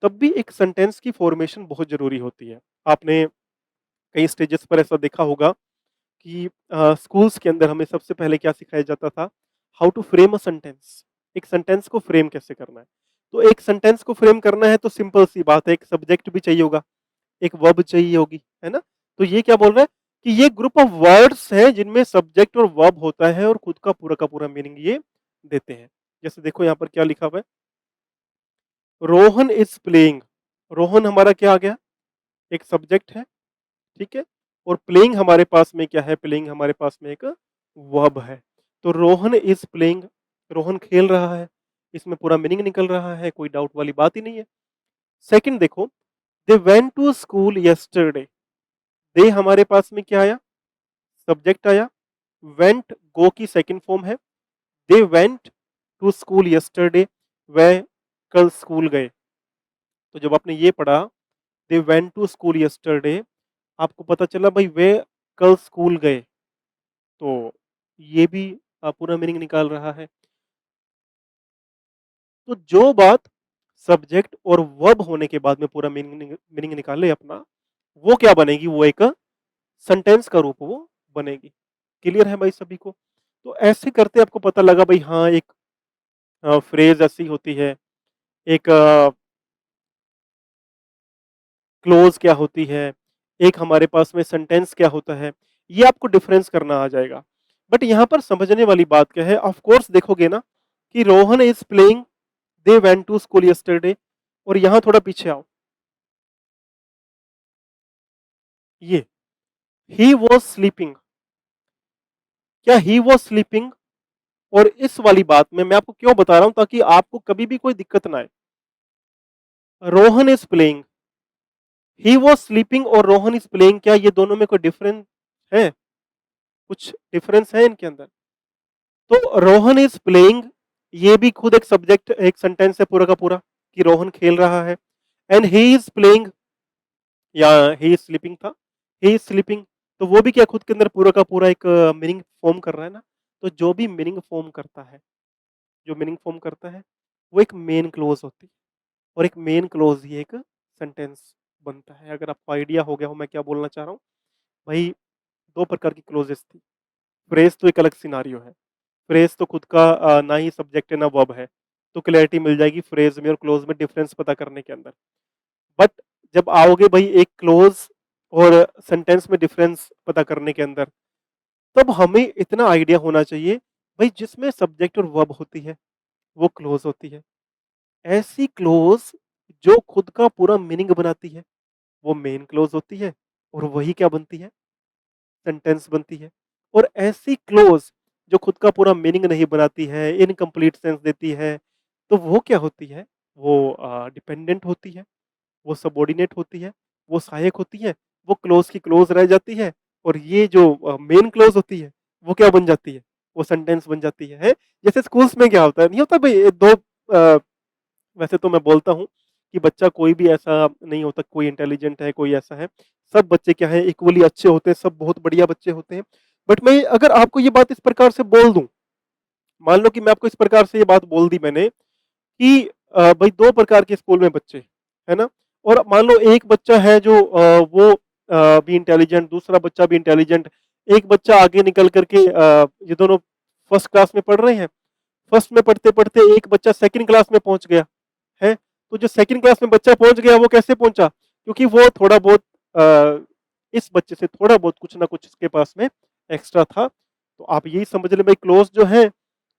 तब भी एक सेंटेंस की फॉर्मेशन बहुत ज़रूरी होती है। आपने कई स्टेजेस पर ऐसा देखा होगा कि स्कूल्स के अंदर हमें सबसे पहले क्या सिखाया जाता था? How to frame a sentence. एक सेंटेंस को फ्रेम कैसे करना है? तो एक सेंटेंस को फ्रेम करना है तो सिंपल सी बात है, एक सब्जेक्ट भी चाहिए होगा, एक वर्ब चाहिए होगी, है ना? तो ये क्या बोल रहा है कि ये ग्रुप ऑफ वर्ड्स हैं जिनमें सब्जेक्ट और वर्ब होता है और खुद का पूरा मीनिंग ये देते हैं। जैसे देखो यहाँ पर क्या लिखा हुआ है, रोहन इज प्लेइंग। रोहन हमारा क्या आ गया? एक सब्जेक्ट है, ठीक है? और प्लेइंग हमारे पास में क्या है? प्लेइंग हमारे पास में एक वर्ब है। तो रोहन इज प्लेइंग, रोहन खेल रहा है, इसमें पूरा मीनिंग निकल रहा है, कोई डाउट वाली बात ही नहीं है। सेकंड देखो, they went to school yesterday. They हमारे पास में क्या आया? सब्जेक्ट आया। वेंट गो की सेकंड फॉर्म है। They went to school yesterday, वह कल स्कूल गए। तो जब आपने ये पढ़ा, they went to school yesterday, आपको पता चला भाई वे कल स्कूल गए, तो ये भी पूरा मीनिंग निकाल रहा है। तो जो बात सब्जेक्ट और वर्ब होने के बाद में पूरा मीनिंग मीनिंग निकाले अपना, वो क्या बनेगी? वो एक सेंटेंस का रूप वो बनेगी। क्लियर है भाई सभी को? तो ऐसे करते आपको पता लगा भाई हाँ, एक फ्रेज ऐसी होती है, एक क्लोज क्या होती है, एक हमारे पास में सेंटेंस क्या होता है, ये आपको डिफरेंस करना आ जाएगा। बट यहाँ पर समझने वाली बात क्या है? ऑफ कोर्स देखोगे ना कि Rohan is playing, they went to school yesterday, और यहाँ थोड़ा पीछे आओ, ये ही वॉज स्लीपिंग। क्या ही वॉज स्लीपिंग? और इस वाली बात में मैं आपको क्यों बता रहा हूं, ताकि आपको कभी भी कोई दिक्कत ना आए। Rohan is playing, he was sleeping और रोहन इज प्लेइंग, क्या ये दोनों में कोई डिफरेंस है? कुछ डिफरेंस है इनके अंदर? तो रोहन इज प्लेइंग, ये भी खुद एक सब्जेक्ट, एक सेंटेंस है पूरा का पूरा कि रोहन खेल रहा है। एंड ही इज प्लेइंग, या ही इज स्लीपिंग था, ही इज स्लीपिंग, तो वो भी क्या खुद के अंदर पूरा का पूरा एक मीनिंग फॉर्म कर रहा है ना। तो जो भी मीनिंग फॉर्म करता है, जो मीनिंग फॉर्म करता है, वो एक मेन क्लोज होती है, और एक मेन क्लोज ही एक सेंटेंस बनता है। अगर आपको आइडिया हो गया हो मैं क्या बोलना चाह रहा हूँ भाई, दो प्रकार की क्लोजेस थी। फ्रेज तो एक अलग सिनारियो है, फ्रेज तो खुद का ना ही सब्जेक्ट है ना वर्ब है, तो क्लैरिटी मिल जाएगी फ्रेज में और क्लोज में डिफरेंस पता करने के अंदर। बट जब आओगे भाई एक क्लोज और सेंटेंस में डिफरेंस पता करने के अंदर, तब हमें इतना आइडिया होना चाहिए भाई जिसमें सब्जेक्ट और वर्ब होती है वो क्लोज होती है। ऐसी क्लोज जो खुद का पूरा मीनिंग बनाती है वो मेन क्लोज होती है, और वही क्या बनती है? सेंटेंस बनती है। और ऐसी क्लोज जो खुद का पूरा मीनिंग नहीं बनाती है, इनकम्प्लीट सेंस देती है, तो वो क्या होती है? वो डिपेंडेंट होती है, वो सबऑर्डिनेट होती है, वो सहायक होती है, वो क्लोज की क्लोज रह जाती है। और ये जो मेन क्लोज होती है वो क्या बन जाती है? वो सेंटेंस बन जाती है। जैसे स्कूल्स में क्या होता है, नहीं होता भाई ये दो, वैसे तो मैं बोलता हूँ कि बच्चा कोई भी ऐसा नहीं होता, कोई इंटेलिजेंट है कोई ऐसा है, सब बच्चे क्या है इक्वली अच्छे होते हैं, सब बहुत बढ़िया बच्चे होते हैं। बट मैं अगर आपको ये बात इस प्रकार से बोल दूं, मान लो कि मैं आपको इस प्रकार से ये बात बोल दी मैंने कि भाई दो प्रकार के स्कूल में बच्चे है ना, और मान लो एक बच्चा है जो वो भी इंटेलिजेंट, दूसरा बच्चा भी इंटेलिजेंट, एक बच्चा आगे निकल करके ये दोनों फर्स्ट क्लास में पढ़ रहे हैं, फर्स्ट में पढ़ते पढ़ते एक बच्चा सेकंड क्लास में पहुंच गया है। तो जो सेकंड क्लास में बच्चा पहुंच गया वो कैसे पहुंचा? क्योंकि वो थोड़ा बहुत इस बच्चे से थोड़ा बहुत कुछ ना कुछ उसके पास में एक्स्ट्रा था। तो आप यही समझ लें भाई क्लोज जो है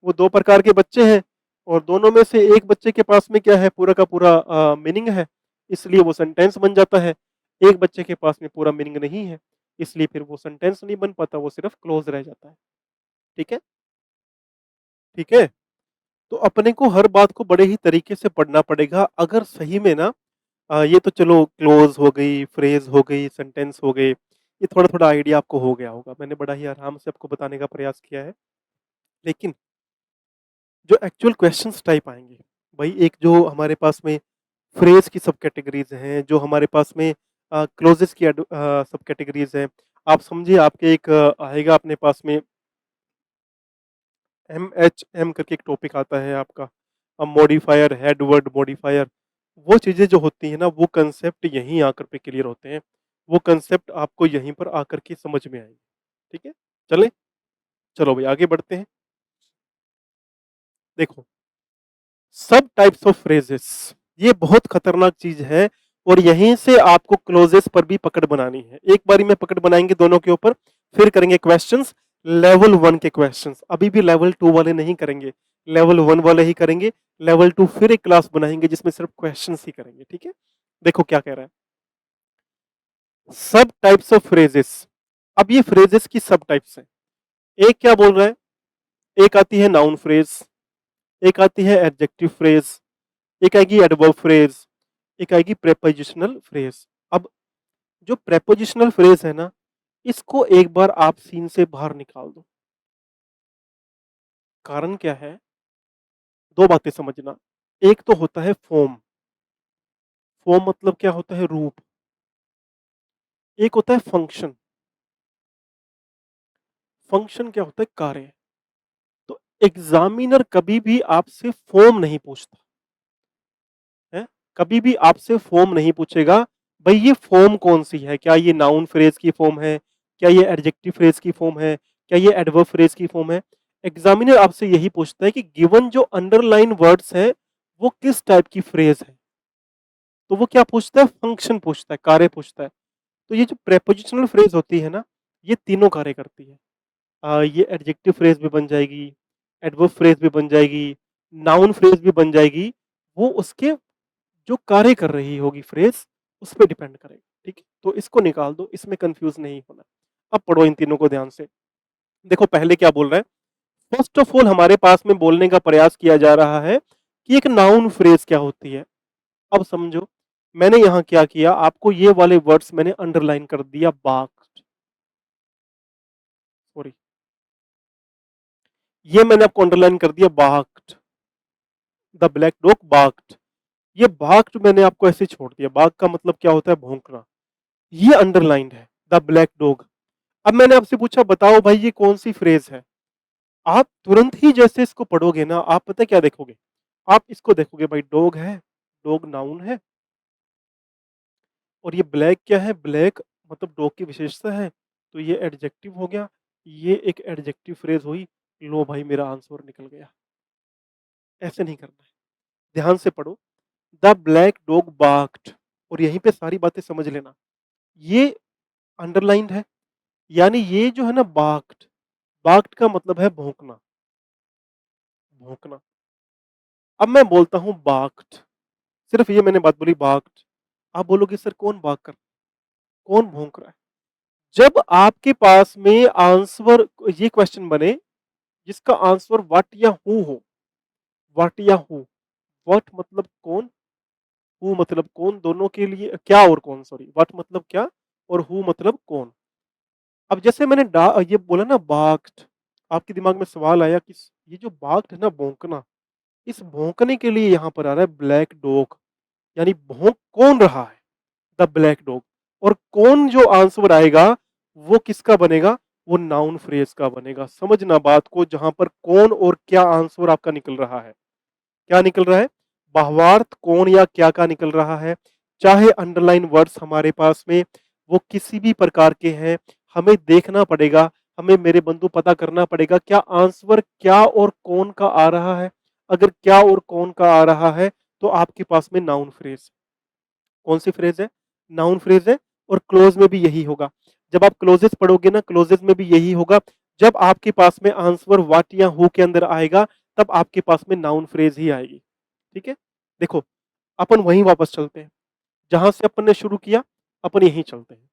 वो दो प्रकार के बच्चे हैं, और दोनों में से एक बच्चे के पास में क्या है? पूरा का पूरा मीनिंग है, इसलिए वो सेंटेंस बन जाता है। एक बच्चे के पास में पूरा मीनिंग नहीं है, इसलिए फिर वो सेंटेंस नहीं बन पाता, वो सिर्फ क्लोज रह जाता है। ठीक है? ठीक है। तो अपने को हर बात को बड़े ही तरीके से पढ़ना पड़ेगा अगर सही में ना, ये तो चलो क्लोज हो गई, फ्रेज हो गई, सेंटेंस हो गए, ये थोड़ा थोड़ा आइडिया आपको हो गया होगा, मैंने बड़ा ही आराम से आपको बताने का प्रयास किया है। लेकिन जो एक्चुअल क्वेश्चंस टाइप आएंगे भाई, एक जो हमारे पास में फ्रेज की सब कैटेगरीज हैं, जो हमारे पास में क्लोजेस की सब कैटेगरीज हैं, आप समझिए आपके एक आएगा अपने पास में MHM करके एक टॉपिक आता है आपका, मॉडिफायर, हेड वर्ड मॉडिफायर, वो चीजें जो होती हैं ना, वो कंसेप्ट यहीं आकर पे क्लियर होते हैं, वो कंसेप्ट आपको यहीं पर आकर के समझ में आएंगे। ठीक है, चले, चलो भाई आगे बढ़ते हैं। देखो, सब टाइप्स ऑफ फ्रेजेस, ये बहुत खतरनाक चीज है, और यहीं से आपको क्लोजेस पर भी पकड़ बनानी है। एक बारी में पकड़ बनाएंगे दोनों के ऊपर, फिर करेंगे क्वेश्चंस, लेवल 1 के क्वेश्चंस, अभी भी लेवल 2 वाले नहीं करेंगे, लेवल 1 वाले ही करेंगे। लेवल 2 फिर एक क्लास बनाएंगे जिसमें सिर्फ क्वेश्चंस ही करेंगे। ठीक है, देखो क्या कह रहा है, सब टाइप्स ऑफ फ्रेजेस। अब ये फ्रेजेस की सब टाइप्स हैं। एक क्या बोल रहा है, एक आती है नाउन फ्रेज, एक आती है एडजेक्टिव फ्रेज, एक आएगी एडवर्ब फ्रेज, एक आएगी प्रेपोजिशनल फ्रेज। अब जो प्रेपोजिशनल फ्रेज है ना, इसको एक बार आप सीन से बाहर निकाल दो। कारण क्या है? दो बातें समझना, एक तो होता है फॉर्म, फॉर्म मतलब क्या होता है? रूप। एक होता है फंक्शन, फंक्शन क्या होता है? कार्य। तो एग्जामिनर कभी भी आपसे फॉर्म नहीं पूछता है, कभी भी आपसे फॉर्म नहीं पूछेगा। भाई ये फॉर्म कौन सी है, क्या ये नाउन फ्रेज की फॉर्म है, क्या ये एडजेक्टिव फ्रेज की फॉर्म है, क्या ये एडवर्ब फ्रेज की फॉर्म है? एग्जामिनर आपसे यही पूछता है कि गिवन जो अंडरलाइन वर्ड्स है वो किस टाइप की फ्रेज है। तो वो क्या पूछता है? फंक्शन पूछता है, कार्य पूछता है। तो ये जो प्रेपोजिशनल फ्रेज होती है ना, ये तीनों कार्य करती है। ये एडजेक्टिव फ्रेज भी बन जाएगी, एडवर्ब फ्रेज भी बन जाएगी, नाउन फ्रेज भी बन जाएगी। वो उसके जो कार्य कर रही होगी फ्रेज, उस पर डिपेंड करेगा। ठीक है, तो इसको निकाल दो, इसमें कंफ्यूज नहीं होना। अब पढ़ो इन तीनों को ध्यान से। देखो पहले क्या बोल रहा है, फर्स्ट ऑफ ऑल हमारे पास में बोलने का प्रयास किया जा रहा है कि एक नाउन फ्रेज क्या होती है। अब समझो, मैंने यहां क्या किया, आपको ये वाले वर्ड्स मैंने अंडरलाइन कर दिया, बार्क्ड, सॉरी, ये मैंने आपको अंडरलाइन कर दिया, बार्क्ड, द ब्लैक डॉग बार्क्ड। ये बार्क्ड मैंने आपको ऐसे छोड़ दिया, बार्क का मतलब क्या होता है, भौंकना, ये अंडरलाइंड है, द ब्लैक डॉग। अब मैंने आपसे पूछा बताओ भाई ये कौन सी फ्रेज है, आप तुरंत ही जैसे इसको पढ़ोगे ना, आप पता क्या देखोगे, आप इसको देखोगे भाई, डॉग है, डॉग नाउन है, और ये ब्लैक क्या है, ब्लैक मतलब डॉग की विशेषता है, तो ये एडजेक्टिव हो गया, ये एक एडजेक्टिव फ्रेज हुई, लो भाई मेरा आंसर निकल गया। ऐसे नहीं करना है, ध्यान से पढ़ो, द ब्लैक डॉग बार्क्ड, और यहीं पे सारी बातें समझ लेना, ये अंडरलाइंड है, यानी ये जो है ना बार्क्ड, बार्क्ड का मतलब है भौंकना, भौंकना। अब मैं बोलता हूं बार्क्ड, सिर्फ ये मैंने बात बोली बार्क्ड, आप बोलोगे सर कौन बार्क कर, कौन भौंक रहा है, जब आपके पास में आंसर, ये क्वेश्चन बने जिसका आंसर व्हाट या हु हो, व्हाट या हु, व्हाट मतलब कौन, हु मतलब कौन, दोनों के लिए क्या और कौन, सॉरी, व्हाट मतलब क्या और हु मतलब कौन। अब जैसे मैंने ये बोला ना बाक्ड, आपके दिमाग में सवाल आया कि ये जो बाक्ड है ना भौंकना, इस भौंकने के लिए यहां पर आ रहा है ब्लैक डॉग, यानी भौंक कौन रहा है, द ब्लैक डॉग, और कौन जो आंसर आएगा वो किसका बनेगा, वो नाउन फ्रेज का बनेगा। समझना बात को, जहां पर कौन और क्या आंसर आपका निकल रहा है, क्या निकल रहा है, भावार्थ कौन या क्या का निकल रहा है, चाहे अंडरलाइन वर्ड्स हमारे पास में वो किसी भी प्रकार के हैं, हमें देखना पड़ेगा, हमें मेरे बंधु पता करना पड़ेगा क्या आंसर क्या और कौन का आ रहा है। अगर क्या और कौन का आ रहा है तो आपके पास में नाउन फ्रेज, कौन सी फ्रेज है, नाउन फ्रेज है, और क्लोज में भी यही होगा। जब आप क्लोजेस पढ़ोगे ना, क्लोजेस में भी यही होगा, जब आपके पास में आंसर व्हाट या हु के अंदर आएगा तब आपके पास में नाउन फ्रेज ही आएगी। ठीक है, देखो अपन वहीं वापस चलते हैं जहां से अपन ने शुरू किया, अपन यहीं चलते हैं।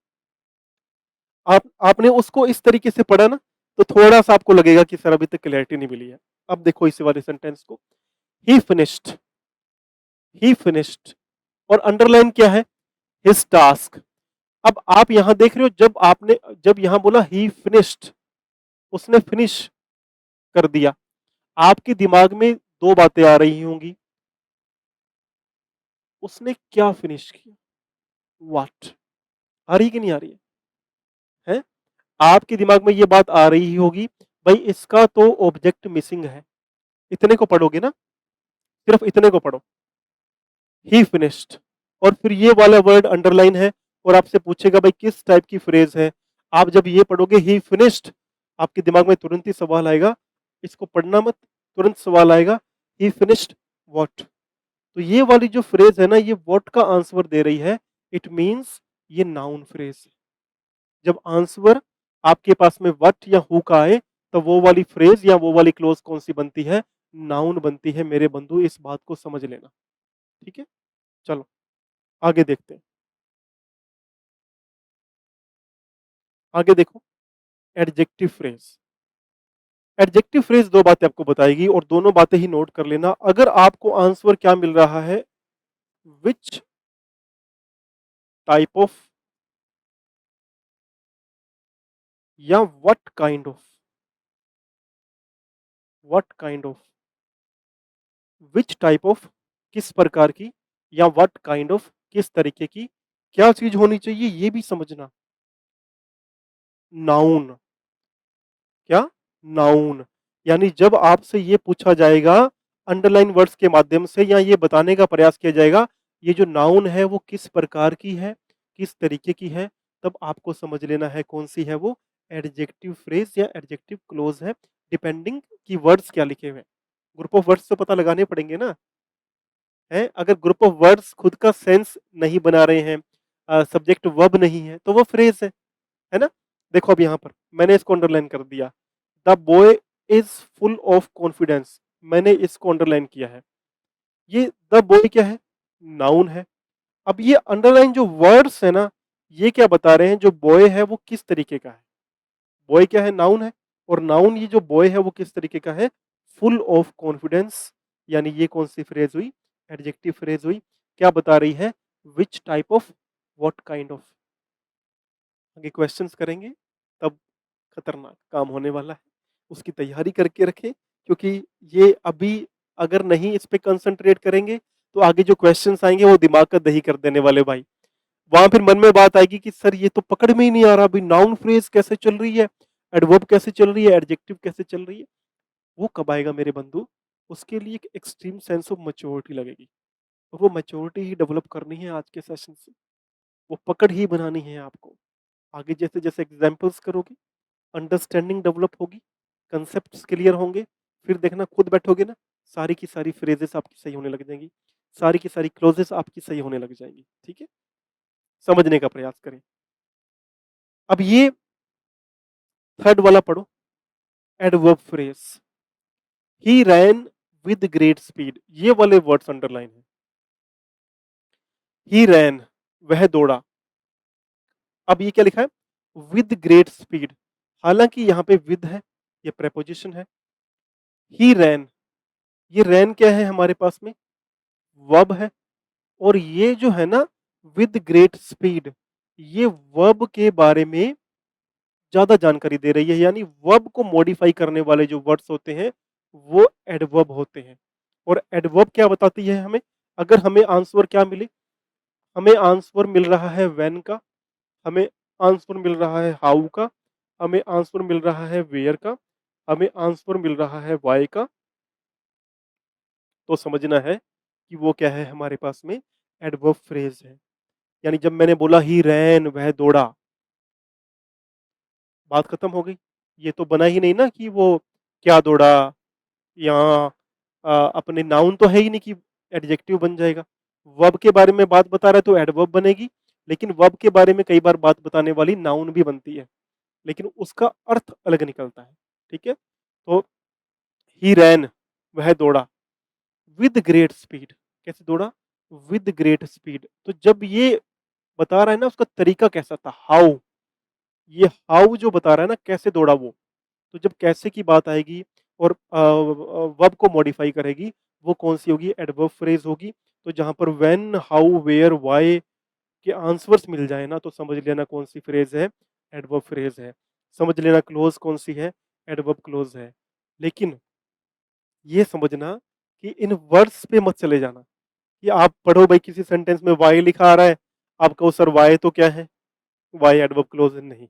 आपने उसको इस तरीके से पढ़ा ना, तो थोड़ा सा आपको लगेगा कि सर अभी तक क्लैरिटी नहीं मिली है। अब देखो इस वाले सेंटेंस को, ही फिनिश्ड, ही फिनिश्ड, और अंडरलाइन क्या है, हिज टास्क। अब आप यहां देख रहे हो, जब आपने जब यहां बोला ही फिनिश्ड, उसने फिनिश कर दिया, आपके दिमाग में दो बातें आ रही होंगी, उसने क्या फिनिश किया, व्हाट, आ रही कि नहीं आ रही है? आपके दिमाग में ये बात आ रही होगी, भाई इसका तो ऑब्जेक्ट मिसिंग है, इतने को पढ़ोगे ना, सिर्फ इतने को पढ़ो, ही फिनिश्ड, और फिर ये वाला वर्ड अंडरलाइन है, और आपसे पूछेगा भाई किस टाइप की फ्रेज है। आप जब ये पढ़ोगे ही फिनिश्ड, आपके दिमाग में तुरंत ही सवाल आएगा, इसको पढ़ना मत, तुरंत सवाल आएगा, ही फिनिश्ड व्हाट। तो ये वाली जो फ्रेज है ना, ये व्हाट का आंसर दे रही है, इट मींस ये नाउन फ्रेज है। जब आंसर आपके पास में व्हाट या हु का आए, तो वो वाली फ्रेज या वो वाली क्लोज कौन सी बनती है, नाउन बनती है। मेरे बंधु इस बात को समझ लेना, ठीक है। चलो आगे देखते हैं, आगे देखो, एडजेक्टिव फ्रेज। एडजेक्टिव फ्रेज दो बातें आपको बताएगी, और दोनों बातें ही नोट कर लेना। अगर आपको आंसर क्या मिल रहा है, विच टाइप ऑफ या what kind of, what kind of, which type of किस प्रकार की, या व्हाट काइंड ऑफ किस तरीके की, क्या चीज होनी चाहिए ये भी समझना, नाउन, क्या, नाउन। यानी जब आपसे ये पूछा जाएगा अंडरलाइन वर्ड्स के माध्यम से, या ये बताने का प्रयास किया जाएगा ये जो नाउन है वो किस प्रकार की है, किस तरीके की है, तब आपको समझ लेना है कौन सी है वो एडजेक्टिव फ्रेज या एडजेक्टिव क्लोज है, डिपेंडिंग की वर्ड्स क्या लिखे हुए हैं। ग्रुप ऑफ वर्ड्स तो पता लगाने पड़ेंगे ना, है, अगर ग्रुप ऑफ वर्ड्स खुद का सेंस नहीं बना रहे हैं, सब्जेक्ट वर्ब नहीं है, तो वो फ्रेज है ना। देखो अब यहाँ पर मैंने इसको अंडरलाइन कर दिया, the boy is full of confidence, मैंने इसको अंडरलाइन किया है। ये द बॉय क्या है, नाउन है। अब ये अंडरलाइन जो वर्ड्स है ना, ये क्या बता रहे हैं, जो बॉय है वो किस तरीके का है, बॉय क्या है, नाउन है, और नाउन ये जो बॉय है वो किस तरीके का है, फुल ऑफ कॉन्फिडेंस। यानी ये कौन सी फ्रेज हुई, एडजेक्टिव फ्रेज हुई, क्या बता रही है, which type of, what kind of. आगे क्वेश्चंस करेंगे तब खतरनाक काम होने वाला है, उसकी तैयारी करके रखें, क्योंकि ये अभी अगर नहीं इस पे कंसंट्रेट करेंगे तो आगे जो क्वेश्चंस आएंगे वो दिमाग का दही कर देने वाले भाई। वहां फिर मन में बात आएगी कि सर ये तो पकड़ में ही नहीं आ रहा, अभी नाउन फ्रेज कैसे चल रही है, एडवर्ब कैसे चल रही है, एडजेक्टिव कैसे चल रही है। वो कब आएगा मेरे बंधु, उसके लिए एक एक्सट्रीम सेंस ऑफ मैच्योरिटी लगेगी, और वो मैच्योरिटी ही डेवलप करनी है आज के सेशन से, वो पकड़ ही बनानी है आपको। आगे जैसे जैसे एग्जाम्पल्स करोगे, अंडरस्टैंडिंग डेवलप होगी, कंसेप्ट्स क्लियर होंगे, फिर देखना खुद बैठोगे ना, सारी की सारी फ्रेजेस आपकी सही होने लग जाएंगी, सारी की सारी क्लोजेस आपकी सही होने लग जाएंगी। ठीक है, समझने का प्रयास करें। अब ये थर्ड वाला पढ़ो, adverb phrase. He ran with great speed, ये वाले वर्ड्स अंडरलाइन है। ही रैन, वह दौड़ा। अब ये क्या लिखा है, विद ग्रेट स्पीड, हालांकि यहाँ पे विद है, ये प्रेपोजिशन है। ही रैन, ये रैन क्या है हमारे पास में, वर्ब है, और ये जो है ना विद ग्रेट स्पीड, ये वर्ब के बारे में ज्यादा जानकारी दे रही है, यानी वर्ब को मॉडिफाई करने वाले जो वर्ड्स होते हैं वो एडवर्ब होते हैं। और एडवर्ब क्या बताती है हमें, अगर हमें आंसर क्या मिले, हमें आंसर मिल रहा है व्हेन का, हमें आंसर मिल रहा है हाउ का, हमें आंसर मिल रहा है वेयर का, हमें आंसर मिल रहा है वाई का, तो समझना है कि वो क्या है हमारे पास में एडवर्ब फ्रेज है। यानी जब मैंने बोला ही रैन, वह दौड़ा, बात खत्म हो गई। ये तो बना ही नहीं ना कि वो क्या दौड़ा, यहाँ अपने नाउन तो है ही नहीं कि एडजेक्टिव बन जाएगा। वर्ब के बारे में बात बता रहा है तो एडवर्ब बनेगी, लेकिन वर्ब के बारे में कई बार बात बताने वाली नाउन भी बनती है, लेकिन उसका अर्थ अलग निकलता है। ठीक है, तो ही रैन, वह दौड़ा, विद ग्रेट स्पीड, कैसे दौड़ा, विद ग्रेट स्पीड। तो जब ये बता रहा है ना उसका तरीका कैसा था, हाउ, ये हाउ जो बता रहा है ना कैसे दौड़ा वो, तो जब कैसे की बात आएगी और वर्ब को मॉडिफाई करेगी, वो कौन सी होगी, एडवर्ब फ्रेज होगी। तो जहां पर व्हेन, हाउ, वेयर, व्हाई के आंसर्स मिल जाए ना, तो समझ लेना कौन सी फ्रेज है, एडवर्ब फ्रेज है। समझ लेना क्लोज कौन सी है, एडवर्ब क्लोज है। लेकिन ये समझना कि इन वर्ड्स पे मत चले जाना कि आप पढ़ो भाई किसी सेंटेंस में वाई लिखा आ रहा है, आप कहो सर वाई तो क्या है, वाई एडवर्ब क्लोज है, नहीं,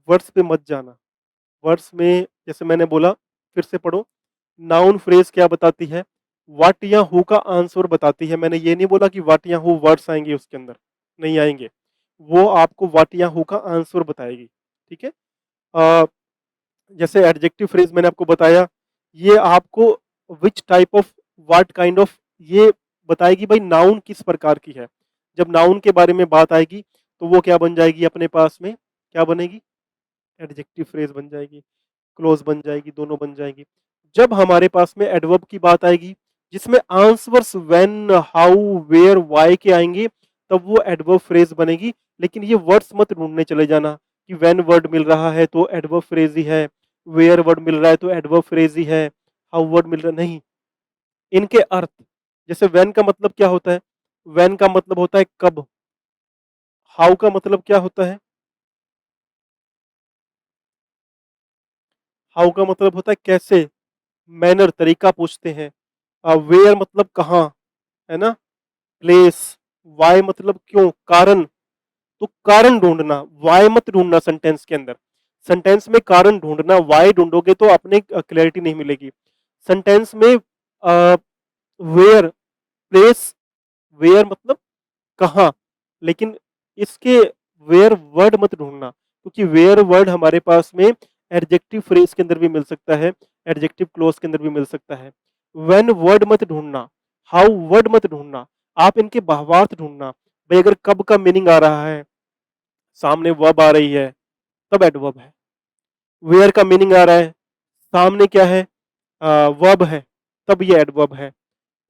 वर्ड्स पे मत जाना। वर्ड्स में जैसे मैंने बोला, फिर से पढ़ो, नाउन फ्रेज क्या बताती है, व्हाट या हु का आंसर बताती है। मैंने ये नहीं बोला कि व्हाट या हु वर्ड्स आएंगे उसके अंदर, नहीं आएंगे, वो आपको व्हाट या हु का आंसर बताएगी। ठीक है, अ, जैसे एडजेक्टिव फ्रेज मैंने आपको बताया, ये आपको which type of, what kind of, ये बताएगी भाई नाउन किस प्रकार की है। जब नाउन के बारे में बात आएगी तो वो क्या बन जाएगी अपने पास में, क्या बनेगी, एडजेक्टिव फ्रेज बन जाएगी, क्लोज बन जाएगी, दोनों बन जाएगी। जब हमारे पास में एडवर्ब की बात आएगी जिसमें answers when, how, where, why के आएंगे, तब वो एडवर्ब फ्रेज बनेगी। लेकिन ये वर्ड्स मत ढूंढने चले जाना कि व्हेन वर्ड मिल रहा है तो एडवर्ब फ्रेज ही है, वेयर वर्ड मिल रहा है तो एडवर्ब फ्रेज ही है, हाउ वर्ड मिल रहा है, नहीं। इनके अर्थ, जैसे व्हेन का मतलब क्या होता है, व्हेन का मतलब होता है कब, हाउ का मतलब क्या होता है, हाउ का मतलब होता है कैसे, मैनर, तरीका पूछते हैं। वेयर मतलब कहाँ, है ना, प्लेस। वाई मतलब क्यों, कारण, तो कारण ढूंढना, वाई मत ढूंढना सेंटेंस के अंदर। सेंटेंस में कारण ढूंढना, वाई ढूंढोगे तो अपने क्लैरिटी नहीं मिलेगी। सेंटेंस में वेयर, प्लेस, वेयर मतलब कहाँ, लेकिन इसके वेयर वर्ड मत ढूंढना, क्योंकि वेयर वर्ड हमारे पास में एडजेक्टिव फ्रेज के अंदर भी मिल सकता है, एडजेक्टिव क्लोज के अंदर भी मिल सकता है। व्हेन वर्ड मत ढूंढना, हाउ वर्ड मत ढूंढना, आप इनके भावार्थ ढूंढना। भाई अगर कब का मीनिंग आ रहा है, सामने वर्ब आ रही है, तब एडवर्ब है। वेयर का मीनिंग आ रहा है, सामने क्या है, वर्ब है, तब ये एडवर्ब है।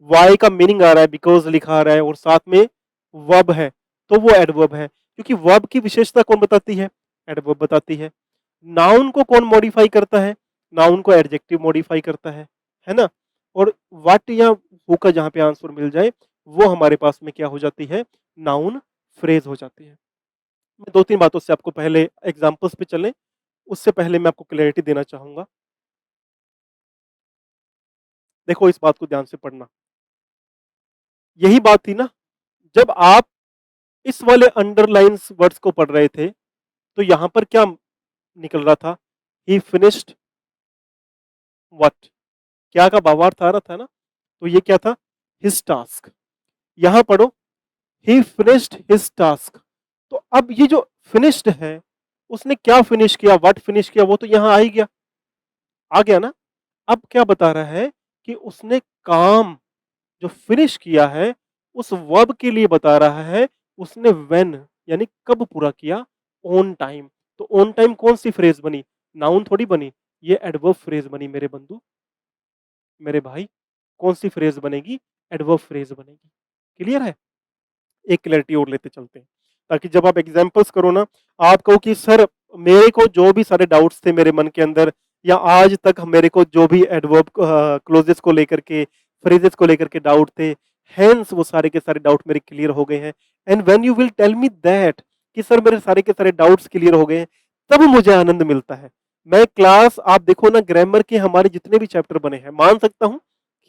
वाई का मीनिंग आ रहा है, बिकॉज लिखा आ रहा है और साथ में वर्ब है, तो वो एडवर्ब है। क्योंकि वर्ब की विशेषता कौन बताती है, एडवर्ब बताती है। नाउन को कौन मॉडिफाई करता है, नाउन को एडजेक्टिव मॉडिफाई करता है ना। और व्हाट या हु का जहां पे आंसर मिल जाए वो हमारे पास में क्या हो जाती है, नाउन फ्रेज हो जाती है। मैं 2-3 बातों से आपको पहले एग्ज़ाम्पल्स पे चलें, उससे पहले मैं आपको क्लैरिटी देना चाहूँगा। देखो इस बात को ध्यान से पढ़ना। यही बात थी ना, जब आप इस वाले अंडरलाइन्स वर्ड्स को पढ़ रहे थे, तो यहां पर क्या निकल रहा था? ही फिनिश्ड व्हाट? क्या का भावार्थ आ रहा था ना? तो ये क्या था? His task. यहां पढ़ो, ही फिनिश्ड हिज टास्क। तो अब ये जो फिनिश्ड है, उसने क्या फिनिश किया, व्हाट फिनिश किया, वो तो यहां आ ही गया, आ गया ना। अब क्या बता रहा है कि उसने काम जो फिनिश किया है, उस वर्ब के लिए बता रहा है, उसने व्हेन यानी कब पूरा किया, ऑन टाइम। तो ऑन टाइम कौन सी फ्रेज बनी? नाउन थोड़ी बनी, ये एडवर्ब फ्रेज बनी मेरे बंधु, मेरे भाई। कौन सी फ्रेज बनेगी? एडवर्ब फ्रेज बनेगी। क्लियर है? एक क्लैरिटी और लेते चलते हैं, ताकि जब आप एग्जाम्पल्स करो ना, आप कहो कि सर मेरे को जो भी सारे डाउट्स थे मेरे मन के अंदर, या आज तक मेरे को जो भी एडवर्ब क्लोजेस को लेकर के, फ्रेजेस को लेकर के डाउट थे, हेंस वो सारे के सारे डाउट मेरे क्लियर हो गए हैं। And when you will tell me that कि सर मेरे सारे के सारे डाउट्स क्लियर हो गए हैं, तब मुझे आनंद मिलता है। मैं क्लास, आप देखो ना, ग्रामर के हमारे जितने भी चैप्टर बने हैं, मान सकता हूँ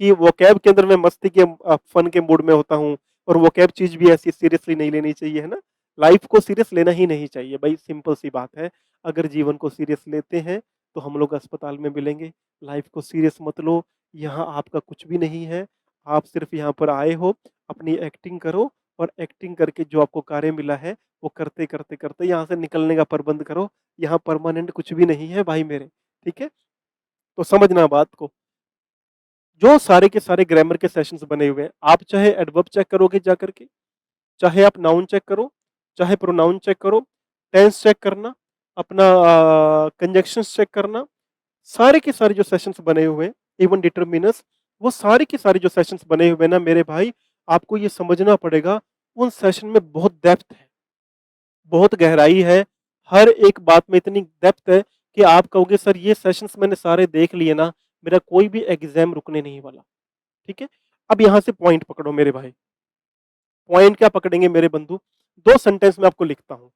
कि वोकैब के अंदर मैं मस्ती के फन के मूड में होता हूँ, और वोकैब चीज भी ऐसी सीरियसली नहीं लेनी चाहिए, है ना। लाइफ को सीरियस लेना ही नहीं चाहिए भाई, सिंपल सी बात है। अगर जीवन को सीरियस लेते हैं तो हम लोग अस्पताल में मिलेंगे। लाइफ को सीरियस मत लो, यहाँ आपका कुछ भी नहीं है। आप सिर्फ यहाँ पर आए हो, अपनी एक्टिंग करो, और एक्टिंग करके जो आपको कार्य मिला है वो करते करते करते यहाँ से निकलने का प्रबंध करो। यहाँ परमानेंट कुछ भी नहीं है भाई मेरे, ठीक है। तो समझना बात को, जो सारे के सारे ग्रामर के सेशंस बने हुए हैं, आप चाहे एडवर्ब चेक करोगे जा करके, चाहे आप नाउन चेक करो, चाहे प्रोनाउन चेक करो, टेंस चेक करना, अपना कंजक्शंस चेक करना, सारे के सारे जो सेशंस बने हुए हैं, इवन डिटरमिनर्स, वो सारे के सारे जो सेशंस बने हुए हैं ना मेरे भाई, आपको ये समझना पड़ेगा, उन सेशन में बहुत डेप्थ है, बहुत गहराई है। हर एक बात में इतनी डेप्थ है कि आप कहोगे सर ये सेशंस मैंने सारे देख लिए ना, मेरा कोई भी एग्जाम रुकने नहीं वाला, ठीक है। अब यहां से पॉइंट पकड़ो मेरे भाई। पॉइंट क्या पकड़ेंगे मेरे बंधु? दो सेंटेंस में आपको लिखता हूं।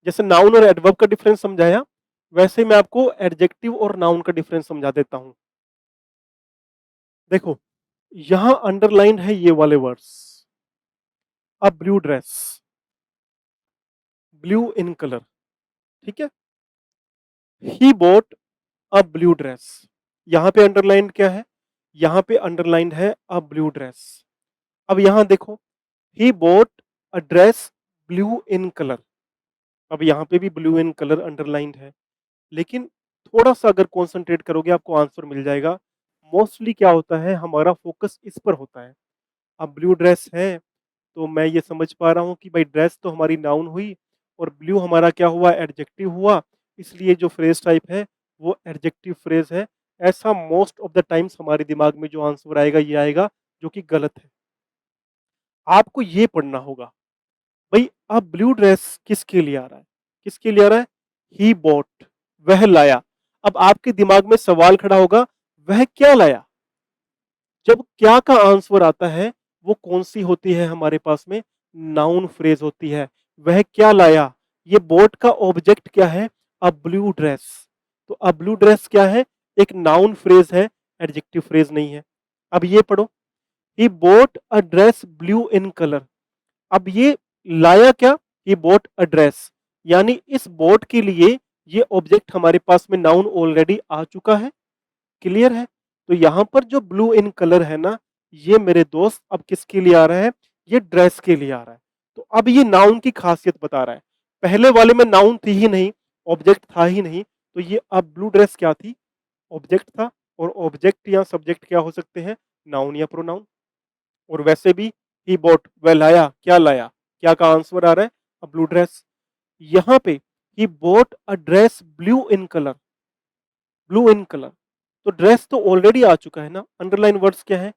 जैसे नाउन और एडवर्ब का डिफरेंस समझाया, वैसे मैं आपको एडजेक्टिव और नाउन का डिफरेंस समझा देता हूं। देखो, यहां अंडरलाइन है ये वाले words, a blue dress, blue in colour, ठीक है। ही बोट अ ब्लू ड्रेस, यहां पे अंडरलाइन क्या है? यहां पे अंडरलाइन है अ ब्लू ड्रेस। अब यहां देखो, he bought a dress blue in colour. अब यहां पे भी ब्लू इन कलर अंडरलाइंड है, लेकिन थोड़ा सा अगर कॉन्सेंट्रेट करोगे आपको आंसर मिल जाएगा। मोस्टली क्या होता है, हमारा फोकस इस पर होता है। अब ब्लू ड्रेस है, तो मैं ये समझ पा रहा हूँ कि भाई ड्रेस तो हमारी नाउन हुई, और ब्लू हमारा क्या हुआ, एडजेक्टिव हुआ। इसलिए जो फ्रेज टाइप है वो एडजेक्टिव फ्रेज है। ऐसा मोस्ट ऑफ द टाइम्स हमारे दिमाग में जो आंसर आएगा ये आएगा, जो कि गलत है। आपको ये पढ़ना होगा भाई, अब ब्लू ड्रेस किसके लिए आ रहा है? किसके लिए आ रहा है? ही बॉट, वह लाया। अब आपके दिमाग में सवाल खड़ा होगा, वह क्या लाया? जब क्या का आंसर आता है, वो कौन सी होती है हमारे पास में? नाउन फ्रेज होती है। वह क्या लाया? ये बोट का ऑब्जेक्ट क्या है? A blue dress. तो अ ब्लू ड्रेस क्या है? एक नाउन फ्रेज है, एडजेक्टिव फ्रेज नहीं है। अब ये पढ़ो, he bought a dress blue in colour. अब ये लाया क्या? ये बोट अ ड्रेस, यानी इस बोट के लिए ये ऑब्जेक्ट हमारे पास में नाउन ऑलरेडी आ चुका है। क्लियर है? तो यहां पर जो ब्लू इन कलर है ना, ये मेरे दोस्त अब किसके लिए आ रहा है? ये ड्रेस के लिए आ रहा है। तो अब ये नाउन की खासियत बता रहा है। पहले वाले में नाउन थी ही नहीं, ऑब्जेक्ट था ही नहीं, तो ये अब ब्लू ड्रेस क्या थी? ऑब्जेक्ट था। और ऑब्जेक्ट या सब्जेक्ट क्या हो सकते हैं? नाउन या प्रोनाउन। और वैसे भी ही बॉट, वह लाया, क्या लाया? क्या का आंसर आ रहा है? A blue dress. यहां पे he bought a dress blue in colour, blue in colour. तो ड्रेस तो ऑलरेडी आ चुका है ना। अंडरलाइन वर्ड्स क्या है?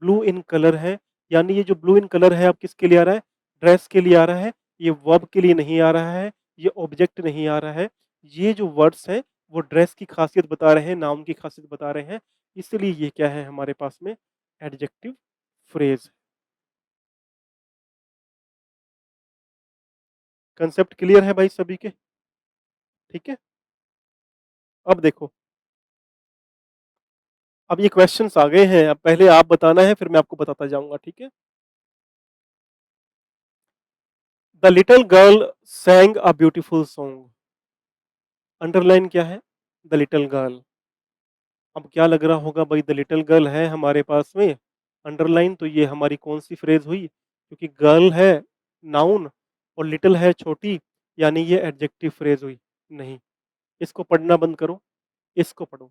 ब्लू इन कलर है, यानी ये जो ब्लू इन कलर है अब किसके लिए आ रहा है? ड्रेस के लिए आ रहा है। ये वर्ब के लिए नहीं आ रहा है, ये ऑब्जेक्ट नहीं आ रहा है। ये जो वर्ड्स हैं वो ड्रेस की खासियत बता रहे हैं, नाउन की खासियत बता रहे हैं। इसलिए ये क्या है हमारे पास में? Adjective phrase. कंसेप्ट क्लियर है भाई सभी के? ठीक है, अब देखो, अब ये क्वेश्चंस आ गए हैं, अब पहले आप बताना है फिर मैं आपको बताता जाऊंगा, ठीक है। The little girl sang a beautiful song. Underline क्या है? The little girl. अब क्या लग रहा होगा भाई, द लिटिल गर्ल है हमारे पास में अंडरलाइन, तो ये हमारी कौन सी फ्रेज हुई? क्योंकि गर्ल है नाउन और लिटिल है छोटी, यानी ये एडजेक्टिव फ्रेज हुई। नहीं, इसको पढ़ना बंद करो, इसको पढ़ो।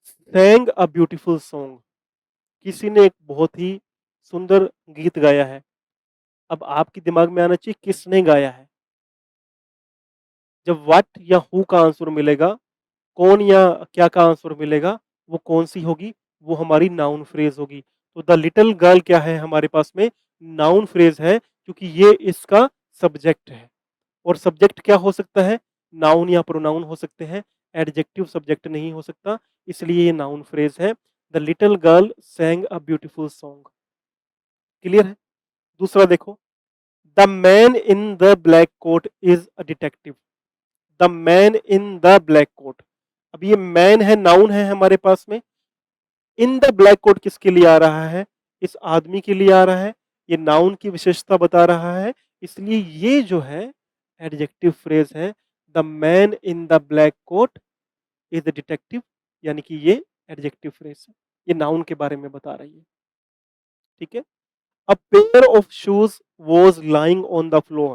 सैंग अ ब्यूटीफुल सॉन्ग, किसी ने एक बहुत ही सुंदर गीत गाया है। अब आपके दिमाग में आना चाहिए किसने गाया है। जब व्हाट या हु का आंसर मिलेगा, कौन या क्या का आंसर मिलेगा, वो कौन सी होगी? वो हमारी नाउन फ्रेज होगी। तो द लिटिल गर्ल क्या है हमारे पास में? नाउन फ्रेज है, क्योंकि ये इसका सब्जेक्ट है। और सब्जेक्ट क्या हो सकता है? नाउन या प्रोनाउन हो सकते हैं, एडजेक्टिव सब्जेक्ट नहीं हो सकता, इसलिए ये नाउन फ्रेज है। The little girl sang a beautiful song. Clear है? दूसरा देखो, the man in the black coat is a detective. The man in the black coat, अब ये मैन है, नाउन है हमारे पास में। इन द ब्लैक कोट किसके लिए आ रहा है? इस आदमी के लिए आ रहा है, ये नाउन की विशेषता बता रहा है, इसलिए ये जो है एडजेक्टिव फ्रेज है। The man in the black coat is the detective, यानी कि ये एडजेक्टिव फ्रेज है, ये नाउन के बारे में बता रही है। ठीक है, a pair of shoes was lying on the floor,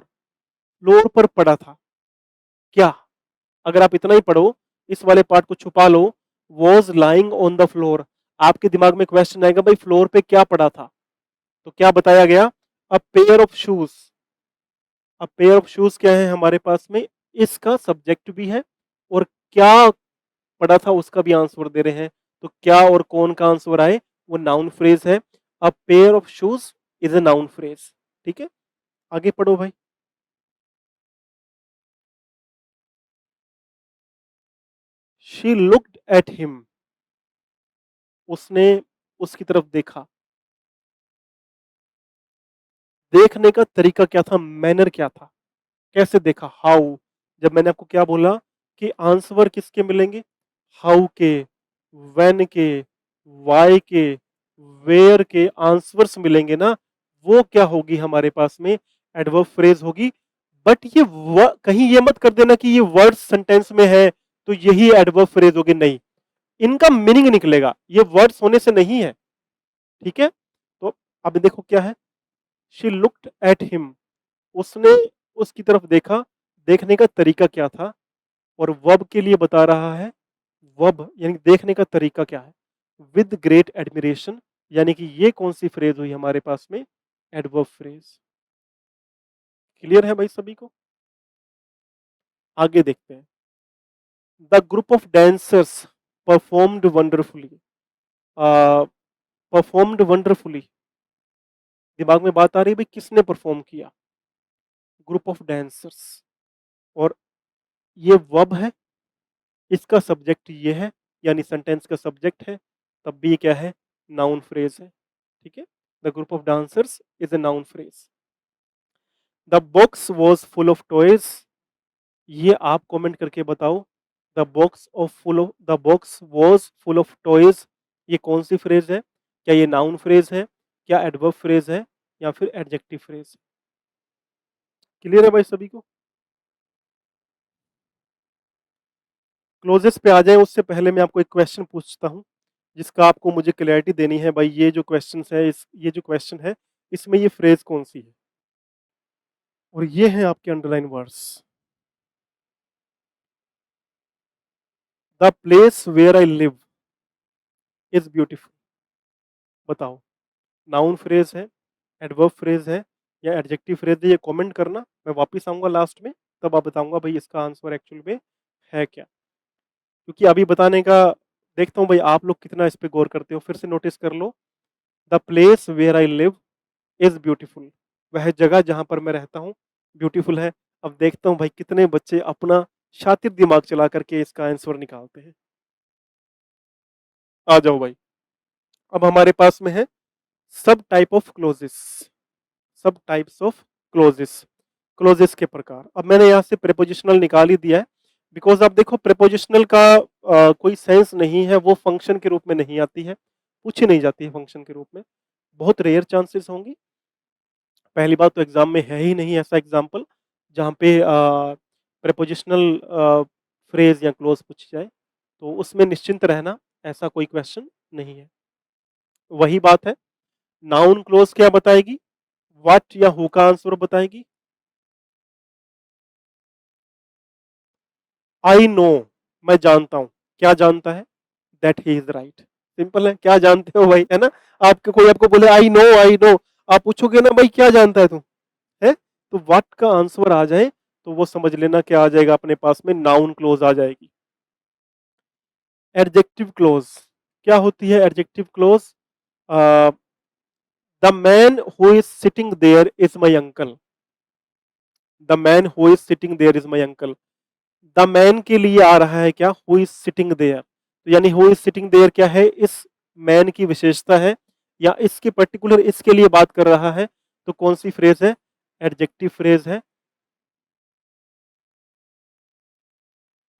floor पर पड़ा था। क्या? अगर आप इतना ही पढ़ो, इस वाले पार्ट को छुपा लो, was lying on the floor, आपके दिमाग में क्वेश्चन आएगा भाई फ्लोर पे क्या पड़ा था? तो क्या बताया गया? A pair of shoes. अब पेयर ऑफ शूज क्या है हमारे पास में? इसका सब्जेक्ट भी है और क्या पढ़ा था उसका भी आंसर दे रहे हैं। तो क्या और कौन का आंसर आए, वो नाउन फ्रेज है। A pair of shoes is a noun phrase. ठीक है, आगे पढ़ो भाई। शी लुक्ड एट हिम, उसने उसकी तरफ देखा। देखने का तरीका क्या था? मैनर क्या था? कैसे देखा? हाउ। जब मैंने आपको क्या बोला कि आंसर किसके मिलेंगे? हाउ के, व्हेन के, वाई के, वेयर के आंसर्स मिलेंगे ना, वो क्या होगी हमारे पास में? एडवर्ब फ्रेज होगी। बट ये कहीं ये मत कर देना कि ये वर्ड सेंटेंस में है तो यही एडवर्ब फ्रेज होगी, नहीं, इनका मीनिंग निकलेगा, ये वर्ड्स होने से नहीं है। ठीक है, तो अब देखो क्या है, शी लुक्ड एट हिम, उसने उसकी तरफ देखा। देखने का तरीका क्या था? और वर्ब के लिए बता रहा है, वर्ब यानी देखने का तरीका क्या है? विद ग्रेट एडमिरेशन, यानी कि ये कौन सी फ्रेज हुई हमारे पास में? Adverb phrase. क्लियर है भाई सभी को? आगे देखते हैं। The group of dancers performed wonderfully. Performed wonderfully, दिमाग में बात आ रही है भाई किसने परफॉर्म किया? ग्रुप ऑफ डांसर्स, और ये वर्ब है, इसका सब्जेक्ट ये है, यानी सेंटेंस का सब्जेक्ट है, तब भी ये क्या है? नाउन फ्रेज है। ठीक है, the group of dancers is a noun phrase. The box was full of toys, ये आप कमेंट करके बताओ। The box was full of toys, ये कौन सी फ्रेज है? क्या ये नाउन फ्रेज है, क्या एडवर्ब फ्रेज है, या फिर एडजेक्टिव फ्रेज? क्लियर है भाई सभी को? क्लोजेस पे आ जाए उससे पहले मैं आपको एक क्वेश्चन पूछता हूँ, जिसका आपको मुझे क्लैरिटी देनी है भाई। ये जो क्वेश्चन है, इस ये जो क्वेश्चन है, इसमें ये फ्रेज कौन सी है? और ये है आपके underline words. The place where I live is beautiful, बताओ, नाउन फ्रेज है, एडवर्ब फ्रेज है, या एडजेक्टिव फ्रेज है? ये कमेंट करना, मैं वापस आऊंगा लास्ट में, तब आप बताऊंगा भाई इसका आंसर एक्चुअल में है क्या। क्योंकि अभी बताने का देखता हूँ भाई आप लोग कितना इस पे गौर करते हो। फिर से नोटिस कर लो, the place where I live is beautiful, वह जगह जहां पर मैं रहता हूँ ब्यूटीफुल है। अब देखता हूँ भाई कितने बच्चे अपना शातिर दिमाग चला करके इसका आंसर निकालते हैं। आ जाओ भाई, अब हमारे पास में है सब टाइप ऑफ क्लोजेस, सब टाइप्स ऑफ क्लोजेस, क्लोजेस के प्रकार। अब मैंने यहां से प्रेपोजिशनल निकाल ही दिया है, बिकॉज आप देखो प्रेपोजिशनल का कोई सेंस नहीं है, वो फंक्शन के रूप में नहीं आती है, पूछी नहीं जाती है फंक्शन के रूप में, बहुत रेयर चांसेस होंगी। पहली बात तो एग्जाम में है ही नहीं ऐसा एग्जाम्पल जहाँ पे प्रेपोजिशनल फ्रेज या क्लोज पूछी जाए, तो उसमें निश्चिंत रहना, ऐसा कोई क्वेश्चन नहीं है। वही बात है, नाउन क्लोज क्या बताएगी, व्हाट या हु का आंसर बताएगी। आई नो, मैं जानता हूं, क्या जानता है, that he is right. Simple है, क्या जानते हो भाई, है ना। आपके कोई आपको बोले आई नो, आप पूछोगे ना भाई क्या जानता है तू, है, तो व्हाट का आंसर आ जाए तो वो समझ लेना क्या आ जाएगा अपने पास में, नाउन क्लोज आ जाएगी। एडजेक्टिव क्लोज क्या होती है, adjective clause, the man who is sitting there is my uncle, the man who is sitting there is my uncle. The man के लिए आ रहा है क्या, हु इज सिटिंग देयर, तो यानी हु इज सिटिंग देयर क्या है, इस मैन की विशेषता है या इसके पर्टिकुलर इसके लिए बात कर रहा है, तो कौन सी फ्रेज है, एडजेक्टिव फ्रेज है।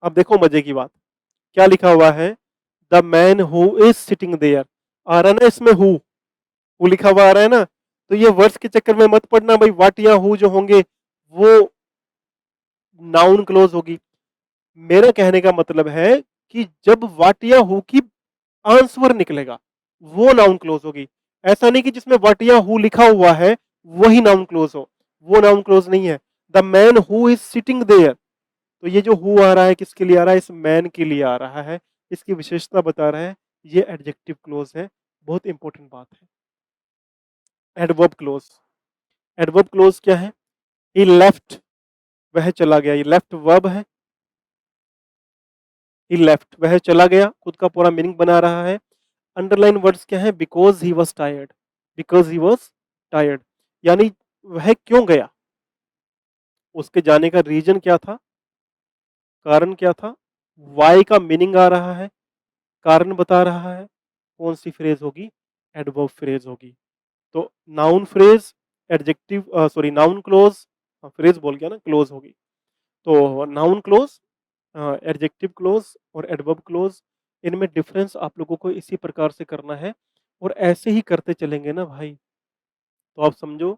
अब देखो मजे की बात, क्या लिखा हुआ है, the man who is sitting there, आ रहा है ना इसमें हु लिखा हुआ आ रहा है ना, तो ये वर्ड्स के चक्कर में मत पड़ना भाई, व्हाट या हु जो होंगे वो नाउन क्लोज होगी। मेरा कहने का मतलब है कि जब व्हाट या हु की आंसर निकलेगा वो नाउन क्लोज होगी, ऐसा नहीं कि जिसमें व्हाट या हु लिखा हुआ है वही नाउन क्लोज हो, वो नाउन क्लोज नहीं है। The man who is sitting there, तो ये जो हु आ रहा है किसके लिए आ रहा है, इस मैन के लिए आ रहा है, इसकी विशेषता बता रहा है, ये एडजेक्टिव क्लोज है, बहुत इंपॉर्टेंट बात है। एडवर्ब क्लोज, एडवर्ब क्लोज क्या है, ही लेफ्ट, वह चला गया, ये लेफ्ट वर्ब है, ही लेफ्ट वह चला गया, खुद का पूरा मीनिंग बना रहा है। अंडरलाइन वर्ड्स क्या है, because he was tired, because he was tired, यानी वह क्यों गया, उसके जाने का रीजन क्या था, कारण क्या था, वाई का मीनिंग आ रहा है, कारण बता रहा है, कौन सी फ्रेज होगी, एडवर्ब फ्रेज होगी। तो noun phrase, adjective sorry noun close, phrase बोल गया ना, क्लोज होगी, तो नाउन क्लोज, एडजेक्टिव क्लोज और एडवर्ब क्लोज, इनमें डिफरेंस आप लोगों को इसी प्रकार से करना है, और ऐसे ही करते चलेंगे ना भाई, तो आप समझो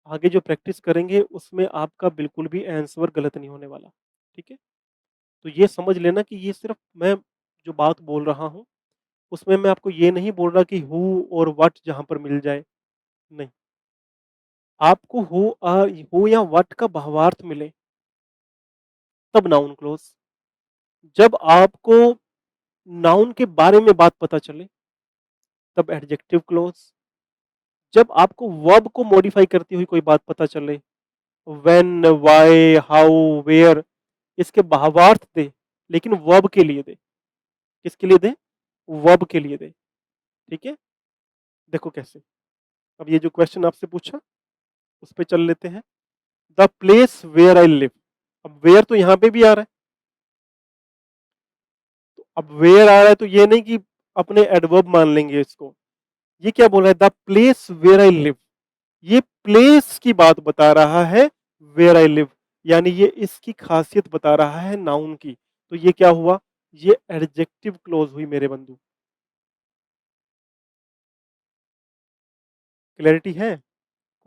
आगे जो प्रैक्टिस करेंगे उसमें आपका बिल्कुल भी आंसर गलत नहीं होने वाला। ठीक है, तो ये समझ लेना कि ये सिर्फ मैं जो बात बोल रहा हूँ उसमें मैं आपको ये नहीं बोल रहा कि हु और व्हाट जहां पर मिल जाए, नहीं, आपको हु या व्हाट का भावार्थ मिले तब नाउन क्लोज, जब आपको नाउन के बारे में बात पता चले तब एडजेक्टिव क्लोज, जब आपको वर्ब को मॉडिफाई करती हुई कोई बात पता चले, व्हेन, व्हाई, हाउ, वेयर, इसके भावार्थ दे, लेकिन वर्ब के लिए दे, किसके लिए दे, वर्ब के लिए दे। ठीक है, देखो कैसे, अब ये जो क्वेश्चन आपसे पूछा उस पे चल लेते हैं, the place where I live, अब वेयर तो यहां पे भी आ रहा है, तो अब वेयर आ रहा है तो ये नहीं कि अपने एडवर्ब मान लेंगे इसको, ये क्या बोल रहा है, the place where I live, ये प्लेस की बात बता रहा है, वेयर आई लिव, यानी ये इसकी खासियत बता रहा है नाउन की, तो ये क्या हुआ, ये एडजेक्टिव क्लोज हुई मेरे बंधु। क्लैरिटी है,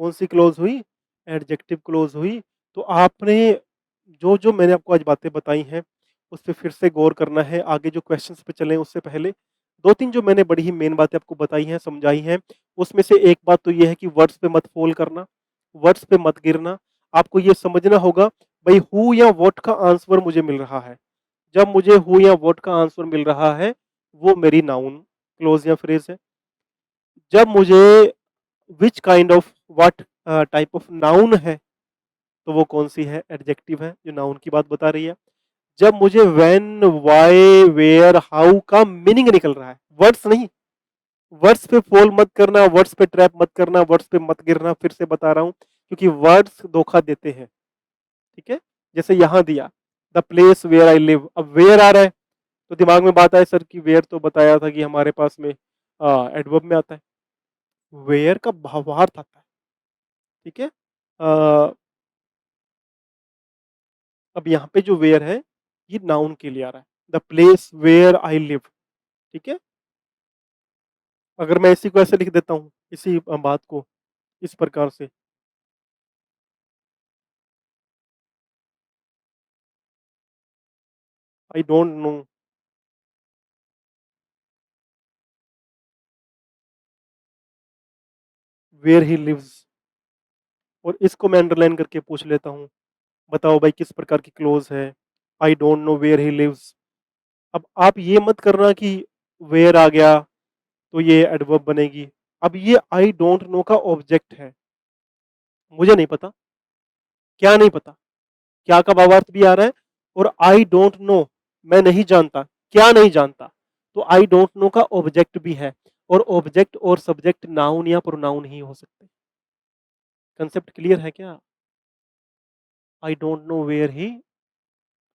कौन सी क्लोज हुई, एडजेक्टिव क्लोज हुई। तो आपने जो जो मैंने आपको आज बातें बताई हैं उस पर फिर से गौर करना है, आगे जो क्वेश्चंस पे चलें उससे पहले दो तीन जो मैंने बड़ी ही मेन बातें आपको बताई हैं, समझाई हैं, उसमें से एक बात तो ये है कि वर्ड्स पे मत फॉल करना, वर्ड्स पे मत गिरना, आपको ये समझना होगा भाई हु या व्हाट का आंसर मुझे मिल रहा है, जब मुझे हु या व्हाट का आंसर मिल रहा है वो मेरी नाउन क्लोज या फ्रेज है, जब मुझे which kind of what type of noun है तो वो कौन सी है, एडजेक्टिव है जो नाउन की बात बता रही है, जब मुझे व्हेन, व्हाई, वेयर, हाउ का मीनिंग निकल रहा है, वर्ड्स नहीं, वर्ड्स पे फॉल मत करना, वर्ड्स पे ट्रैप मत करना, वर्ड्स पे मत गिरना, फिर से बता रहा हूं क्योंकि वर्ड्स धोखा देते हैं। ठीक है, जैसे यहां दिया the place where I live, अब वेयर आ रहा है तो दिमाग में बात आए सर कि वेयर तो बताया था कि हमारे पास में एडवर्ब में आता है, वेयर का भावार्थ आता है, ठीक है। अ, अब यहाँ पे जो वेयर है ये नाउन के लिए आ रहा है, the place where I live, ठीक है। अगर मैं इसी को ऐसे लिख देता हूँ, इसी बात को इस प्रकार से, I don't know where he lives, और इसको मैं अंडरलाइन करके पूछ लेता हूँ, बताओ भाई किस प्रकार की क्लोज है, I don't know where he lives. अब आप ये मत करना कि वेयर आ गया तो ये एडवर्ब बनेगी। अब ये आई डोंट नो का ऑब्जेक्ट है, मुझे नहीं पता, क्या नहीं पता, क्या का भावार्थ भी आ रहा है, और आई डोंट नो मैं नहीं जानता, क्या नहीं जानता, तो आई डोंट नो का ऑब्जेक्ट भी है, और ऑब्जेक्ट और सब्जेक्ट नाउन या प्रोनाउन ही हो सकते। कंसेप्ट क्लियर है क्या? I don't know where he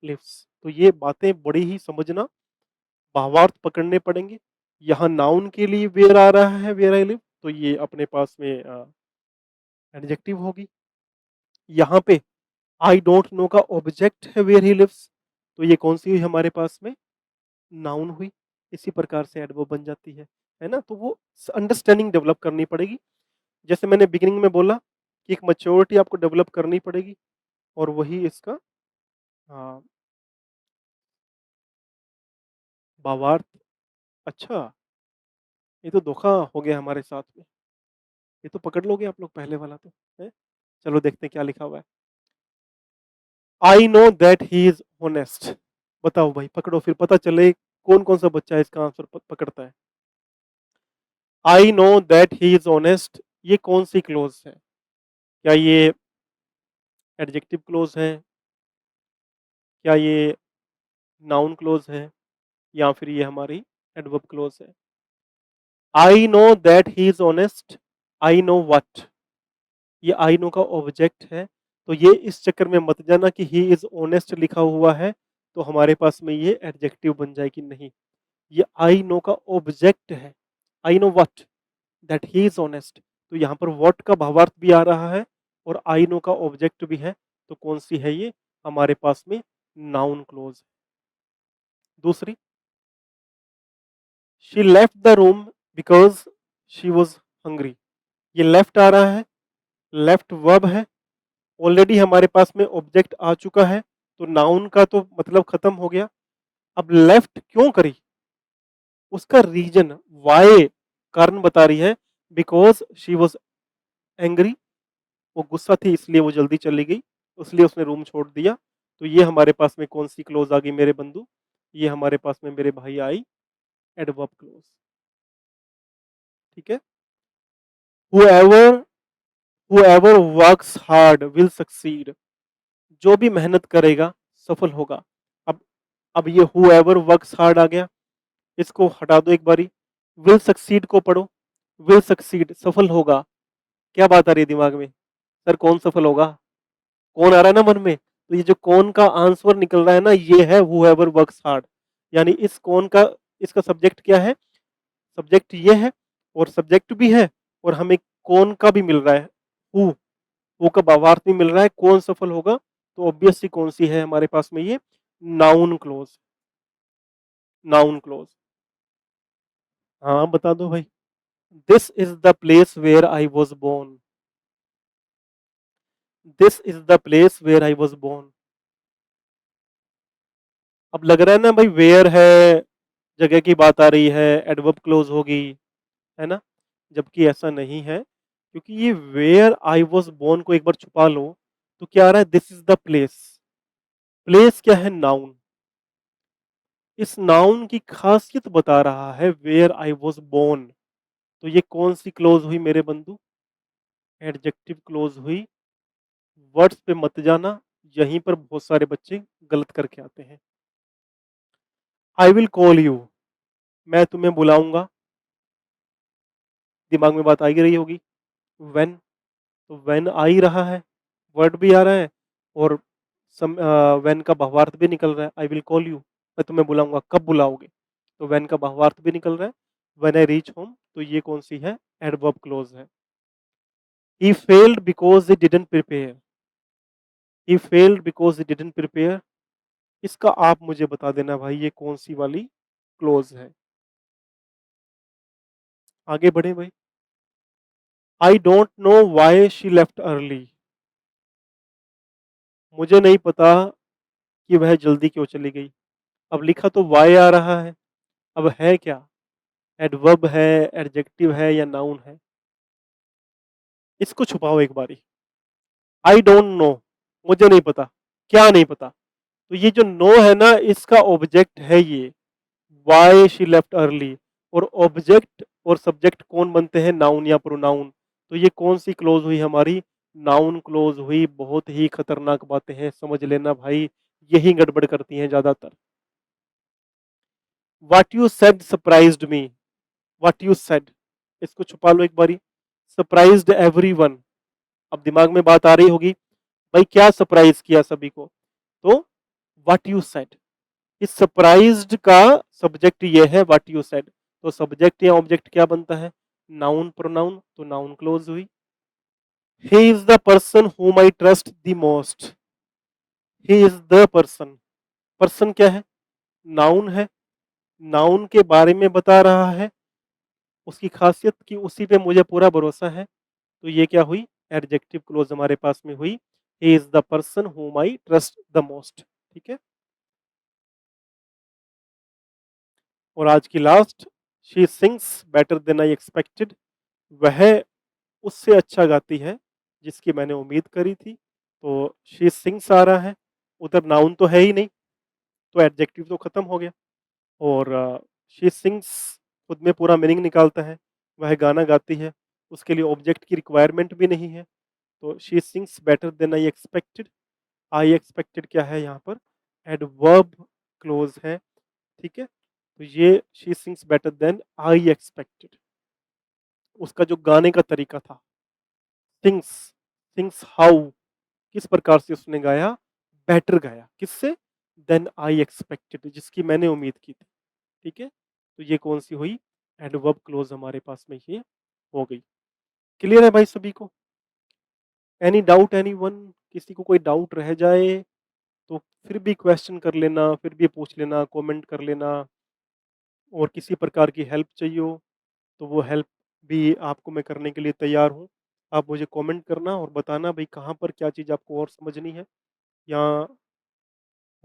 lives, तो ये बातें बड़ी ही समझना, भावार्थ पकड़ने पड़ेंगे। यहाँ नाउन के लिए वेयर आ रहा है, वेयर आई लिव, तो ये अपने पास में एडजेक्टिव होगी। यहाँ पे आई डोंट नो का ऑब्जेक्ट है वेयर ही लिव्स, तो ये कौन सी हुई हमारे पास में? नाउन हुई। इसी प्रकार से एडवर्ब बन जाती है ना। तो वो अंडरस्टैंडिंग डेवलप करनी पड़ेगी, जैसे मैंने बिगिनिंग में बोला कि एक मैच्योरिटी आपको डेवलप करनी पड़ेगी, और वही इसका हाँ, भावार्थ। अच्छा, ये तो धोखा हो गया हमारे साथ में, ये तो पकड़ लोगे आप लोग पहले वाला तो है। चलो देखते हैं क्या लिखा हुआ है। I know that he is honest, बताओ भाई, पकड़ो फिर पता चले कौन कौन सा बच्चा इसका आंसर पकड़ता है। I know that he is honest, ये कौन सी क्लोज है? क्या ये एडजेक्टिव क्लोज है, क्या ये नाउन क्लोज है, या फिर ये हमारी एडवर्ब क्लोज है? I know that he is honest, I know what, ये आई नो का ऑब्जेक्ट है, तो ये इस चक्कर में मत जाना कि ही इज ऑनेस्ट लिखा हुआ है तो हमारे पास में ये एडजेक्टिव बन जाएगी, नहीं। ये आई नो का ऑब्जेक्ट है, I know what that he is honest, तो यहाँ पर व्हाट का भावार्थ भी आ रहा है और आई नो का ऑब्जेक्ट भी है, तो कौन सी है ये हमारे पास में? Noun clause. दूसरी, she left the room because she was hungry, ये लेफ्ट आ रहा है, लेफ्ट वर्ब है, ऑलरेडी हमारे पास में ऑब्जेक्ट आ चुका है, तो नाउन का तो मतलब खत्म हो गया। अब लेफ्ट क्यों करी, उसका रीजन वाई, कारण बता रही है, बिकॉज शी वॉज एंग्री, वो गुस्सा थी इसलिए वो जल्दी चली गई, इसलिए उसने रूम छोड़ दिया। तो ये हमारे पास में कौन सी क्लोज आ गई मेरे बंधु? ये हमारे पास में मेरे भाई आई एडवर्ब क्लोज, ठीक है। whoever whoever works hard will succeed, जो भी मेहनत करेगा सफल होगा। अब अब ये whoever works hard आ गया, इसको हटा दो एक बारी, विल सक्सीड को पढ़ो, विल सक्सीड सफल होगा। क्या बात आ रही है दिमाग में? सर कौन सफल होगा, कौन आ रहा है ना मन में, तो ये जो कौन का आंसर निकल रहा है ना, ये है whoever works hard, यानी इस कौन का, इसका सब्जेक्ट क्या है? सब्जेक्ट ये है, और सब्जेक्ट भी है, और हमें कौन का भी मिल रहा है, हु, वो का भावार्थ भी मिल रहा है, कौन सफल होगा, तो ऑब्वियसली कौन सी है हमारे पास में ये? Noun clause, noun clause. हाँ बता दो भाई। This is the place where I was born, this is the place where I was born. अब लग रहा है ना भाई वेयर है, जगह की बात आ रही है, एडवर्ब क्लोज होगी, है ना, जबकि ऐसा नहीं है, क्योंकि ये वेयर आई वॉज बोर्न को एक बार छुपा लो तो क्या आ रहा है? This is the place, place क्या है? नाउन, इस नाउन की खासियत बता रहा है वेयर आई वॉज बोर्न, तो ये कौन सी क्लोज हुई मेरे बंधु? एडजेक्टिव क्लोज हुई। वर्ड्स पे मत जाना, यहीं पर बहुत सारे बच्चे गलत करके आते हैं। आई विल कॉल यू, मैं तुम्हें बुलाऊंगा, दिमाग में बात आ ही रही होगी। व्हेन, तो व्हेन आ ही रहा है, वर्ड भी आ रहा है, और व्हेन का भावार्थ भी निकल रहा है, आई विल कॉल यू, मैं तुम्हें बुलाऊंगा, कब बुलाओगे, तो व्हेन का भावार्थ भी निकल रहा है, व्हेन आई रीच होम, तो ये कौन सी है? एडवर्ब क्लोज है। He failed because he didn't prepare, he failed because he didn't prepare, इसका आप मुझे बता देना भाई ये कौन सी वाली क्लोज है। आगे बढ़े भाई। आई don't know why she left early, मुझे नहीं पता कि वह जल्दी क्यों चली गई। अब लिखा तो वाई आ रहा है, अब है क्या, एडवर्ब है, एडजेक्टिव है या नाउन है। इसको छुपाओ एक बारी। आई डोंट नो, मुझे नहीं पता, क्या नहीं पता। तो ये जो नो है ना इसका ऑब्जेक्ट है ये, वाई शी लेफ्ट अर्ली। और ऑब्जेक्ट और सब्जेक्ट कौन बनते हैं, नाउन या प्रोनाउन। तो ये कौन सी क्लोज हुई हमारी, नाउन क्लोज हुई। बहुत ही खतरनाक बातें हैं, समझ लेना भाई, यही गड़बड़ करती हैं ज्यादातर। What you said surprised me, what you said, इसको छुपा लो एक बारी। सरप्राइज्ड एवरीवन, अब दिमाग में बात आ रही होगी भाई क्या सरप्राइज किया सभी को, तो व्हाट यू सेड। इस सरप्राइज्ड का सब्जेक्ट ये है व्हाट यू सेड, तो सब्जेक्ट या ऑब्जेक्ट क्या बनता है, नाउन प्रोनाउन, तो नाउन क्लोज हुई। He is the person whom I trust the most, he is the person, person क्या है, नाउन है, नाउन के बारे में बता रहा है, उसकी खासियत की उसी पे मुझे पूरा भरोसा है। तो ये क्या हुई, एडजेक्टिव क्लोज हमारे पास में हुई। He is the person whom I trust the most. ठीक है, और आज की last, she sings better than I expected, वह उससे अच्छा गाती है जिसकी मैंने उम्मीद करी थी। तो शी सिंग्स आ रहा है, उधर नाउन तो है ही नहीं, तो एडजेक्टिव तो खत्म हो गया। और शी सिंग्स खुद में पूरा मीनिंग निकालता है, वह गाना गाती है, उसके लिए ऑब्जेक्ट की रिक्वायरमेंट भी नहीं है। तो she sings better than I expected, I expected क्या है यहाँ पर, एडवर्ब क्लोज है। ठीक है, तो ये she sings better than I expected, उसका जो गाने का तरीका था, सिंग्स, सिंग्स हाउ, किस प्रकार से उसने गाया, बेटर गाया, किससे, देन आई एक्सपेक्टेड, जिसकी मैंने उम्मीद की थी। ठीक है, तो ये कौन सी हुई, एडवर्ब क्लोज हमारे पास में ये हो गई। क्लियर है भाई सभी को, एनी डाउट एनी वन, किसी को कोई डाउट रह जाए तो फिर भी क्वेश्चन कर लेना, फिर भी पूछ लेना, कमेंट कर लेना। और किसी प्रकार की हेल्प चाहिए हो तो वो हेल्प भी आपको मैं करने के लिए तैयार हूँ। आप मुझे कमेंट करना और बताना भाई कहाँ पर क्या चीज़ आपको और समझनी है, या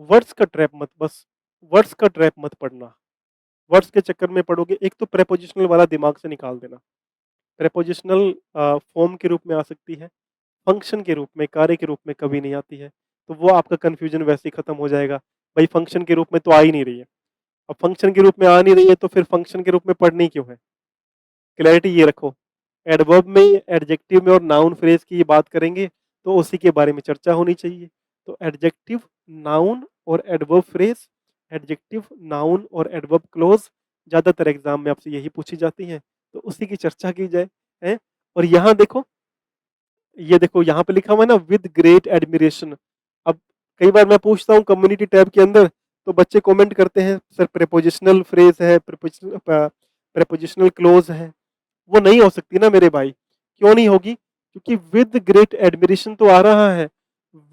वर्ड्स का ट्रैप मत, बस वर्ड्स का ट्रैप मत पढ़ना। वर्ड्स के चक्कर में पढ़ोगे, एक तो प्रेपोजिशनल वाला दिमाग से निकाल देना। प्रेपोजिशनल फॉर्म के रूप में आ सकती है, फंक्शन के रूप में, कार्य के रूप में कभी नहीं आती है। तो वो आपका कन्फ्यूजन वैसे ही खत्म हो जाएगा, भाई फंक्शन के रूप में तो आ ही नहीं रही है। अब फंक्शन के रूप में आ नहीं रही है तो फिर फंक्शन के रूप में पढ़नी क्यों है। क्लैरिटी ये रखो, एडवर्ब में, एडजेक्टिव में और नाउन फ्रेज की बात करेंगे तो उसी के बारे में चर्चा होनी चाहिए। तो एडजेक्टिव, नाउन और एडवर्ब फ्रेज, एडजेक्टिव, नाउन और एडवर्ब क्लोज ज्यादातर एग्जाम में आपसे यही पूछी जाती हैं, तो उसी की चर्चा की जाए है। और यहाँ देखो, ये देखो यहाँ पे लिखा हुआ है ना, विद ग्रेट एडमिरेशन। अब कई बार मैं पूछता हूँ कम्युनिटी टैब के अंदर, तो बच्चे कमेंट करते हैं सर प्रेपोजिशनल फ्रेज है, प्रेपोजिशनल क्लोज है। वो नहीं हो सकती ना मेरे भाई, क्यों नहीं होगी, क्योंकि विद ग्रेट एडमिरेशन तो आ रहा है,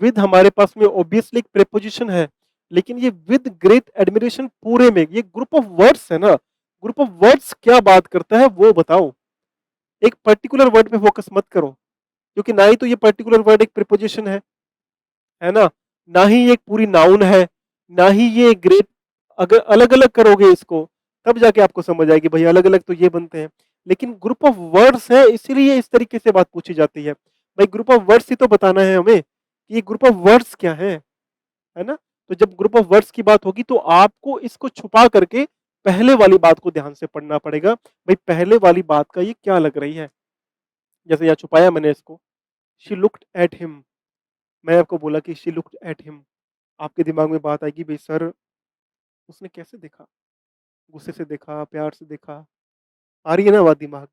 विद हमारे पास में ऑब्वियसली एक प्रेपोजिशन है, लेकिन ये विद ग्रेट एडमिरेशन पूरे में, ये ग्रुप ऑफ वर्ड्स है ना, ग्रुप ऑफ वर्ड्स क्या बात करता है वो बताओ। एक पर्टिकुलर वर्ड पे फोकस मत करो, क्योंकि ना ही तो ये पर्टिकुलर वर्ड एक प्रिपोजिशन है ना, ना ही ये एक पूरी नाउन है, ना ही ये ग्रेट। अगर अलग अलग करोगे इसको तब जाके आपको समझ आएगी भाई अलग अलग तो ये बनते हैं, लेकिन ग्रुप ऑफ वर्ड्स है इसीलिए इस तरीके से बात पूछी जाती है। भाई ग्रुप ऑफ वर्ड्स ही तो बताना है हमें कि ये ग्रुप ऑफ वर्ड्स क्या है ना। तो जब ग्रुप ऑफ वर्ड्स की बात होगी तो आपको इसको छुपा करके पहले वाली बात को ध्यान से पढ़ना पड़ेगा, भाई पहले वाली बात का ये क्या लग रही है। जैसे यहाँ छुपाया मैंने इसको, शी लुक्ड एट हिम, मैं आपको बोला कि शी लुक्ड एट हिम, आपके दिमाग में बात आएगी भाई सर उसने कैसे देखा, गुस्से से देखा, प्यार से देखा, आ रही है ना बात दिमाग,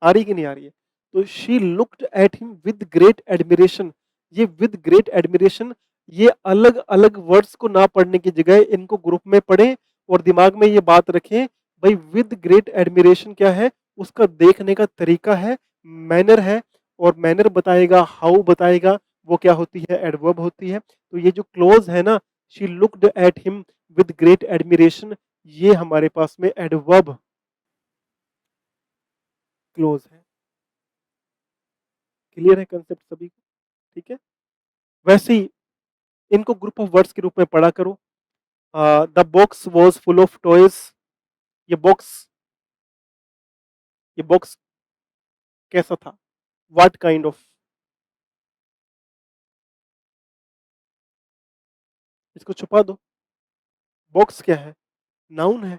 आ रही कि नहीं आ रही है। तो she looked at him with great admiration, ये विद ग्रेट एडमिरेशन, ये अलग अलग वर्ड्स को ना पढ़ने की जगह इनको ग्रुप में पढ़ें और दिमाग में ये बात रखें, भाई विद ग्रेट एडमिरेशन क्या है, उसका देखने का तरीका है, मैनर है और मैनर बताएगा, हाउ बताएगा, वो क्या होती है? एडवर्ब होती है। तो ये जो क्लोज है ना, she looked at him with great admiration, ये हमारे पास में एडवर्ब क्लोज है। क्लियर है कंसेप्ट सभी को? ठीक है। वैसे ही इनको ग्रुप ऑफ वर्ड्स के रूप में पढ़ा करो। The box was full of toys, ये बॉक्स ये बॉक्स कैसा था? What kind of? इसको छुपा दो। बॉक्स क्या है? नाउन है।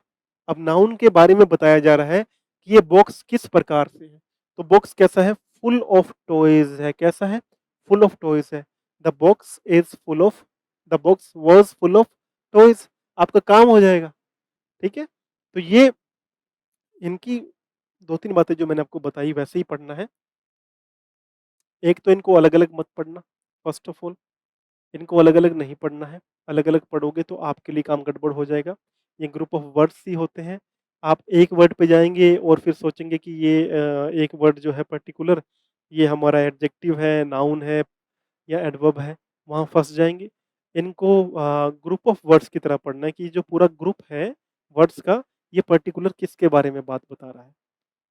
अब नाउन के बारे में बताया जा रहा है कि ये बॉक्स किस प्रकार से है। तो बॉक्स कैसा है? फुल ऑफ टॉयज है। कैसा है? फुल ऑफ टॉयज है। The box is full of, the box was full of toys. आपका काम हो जाएगा। ठीक है। तो ये इनकी दो तीन बातें जो मैंने आपको बताई वैसे ही पढ़ना है। एक तो इनको अलग अलग मत पढ़ना, फर्स्ट ऑफ ऑल इनको अलग अलग नहीं पढ़ना है। अलग अलग पढ़ोगे तो आपके लिए काम गड़बड़ हो जाएगा। ये ग्रुप ऑफ वर्ड्स ही होते हैं। आप एक वर्ड पे जाएंगे और फिर सोचेंगे कि ये एक वर्ड जो है पर्टिकुलर, ये हमारा एडजेक्टिव है, नाउन है या एडवर्ब है, वहाँ फंस जाएंगे। इनको ग्रुप ऑफ वर्ड्स की तरह पढ़ना है कि जो पूरा ग्रुप है वर्ड्स का, ये पर्टिकुलर किसके बारे में बात बता रहा है।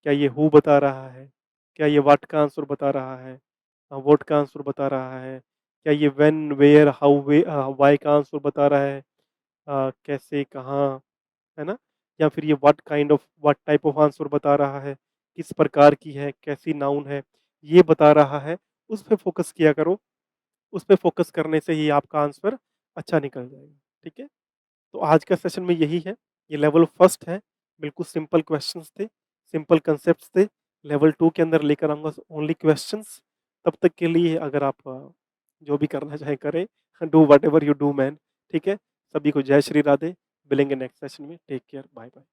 क्या ये हु बता रहा है? क्या ये व्हाट का आंसर बता रहा है? व्हाट का आंसर बता रहा है? क्या ये व्हेन, वेयर, हाउ, व्हाई का आंसर बता रहा है? कैसे, कहाँ, है ना? या फिर ये what kind of, what type of answer बता रहा है? किस प्रकार की है? कैसी नाउन है? ये बता रहा है। उस पे फोकस किया करो। उस पे फोकस करने से ही आपका आंसर अच्छा निकल जाएगा। ठीक है? तो आज का सेशन में यही है। ये लेवल फर्स्ट है। बिल्कुल सिंपल क्वेश्चंस थे, सिंपल कंसेप्ट्स थे। लेवल 2 के अंदर लेकर आऊँगा ओनली क्वेश्चंस। तब तक के लिए अगर आप जो भी करना चाहें करें। Do whatever you do man. ठीक है? सभी को जय श्री राधे। मिलेंगे नेक्स्ट सेशन में। Take care. Bye bye.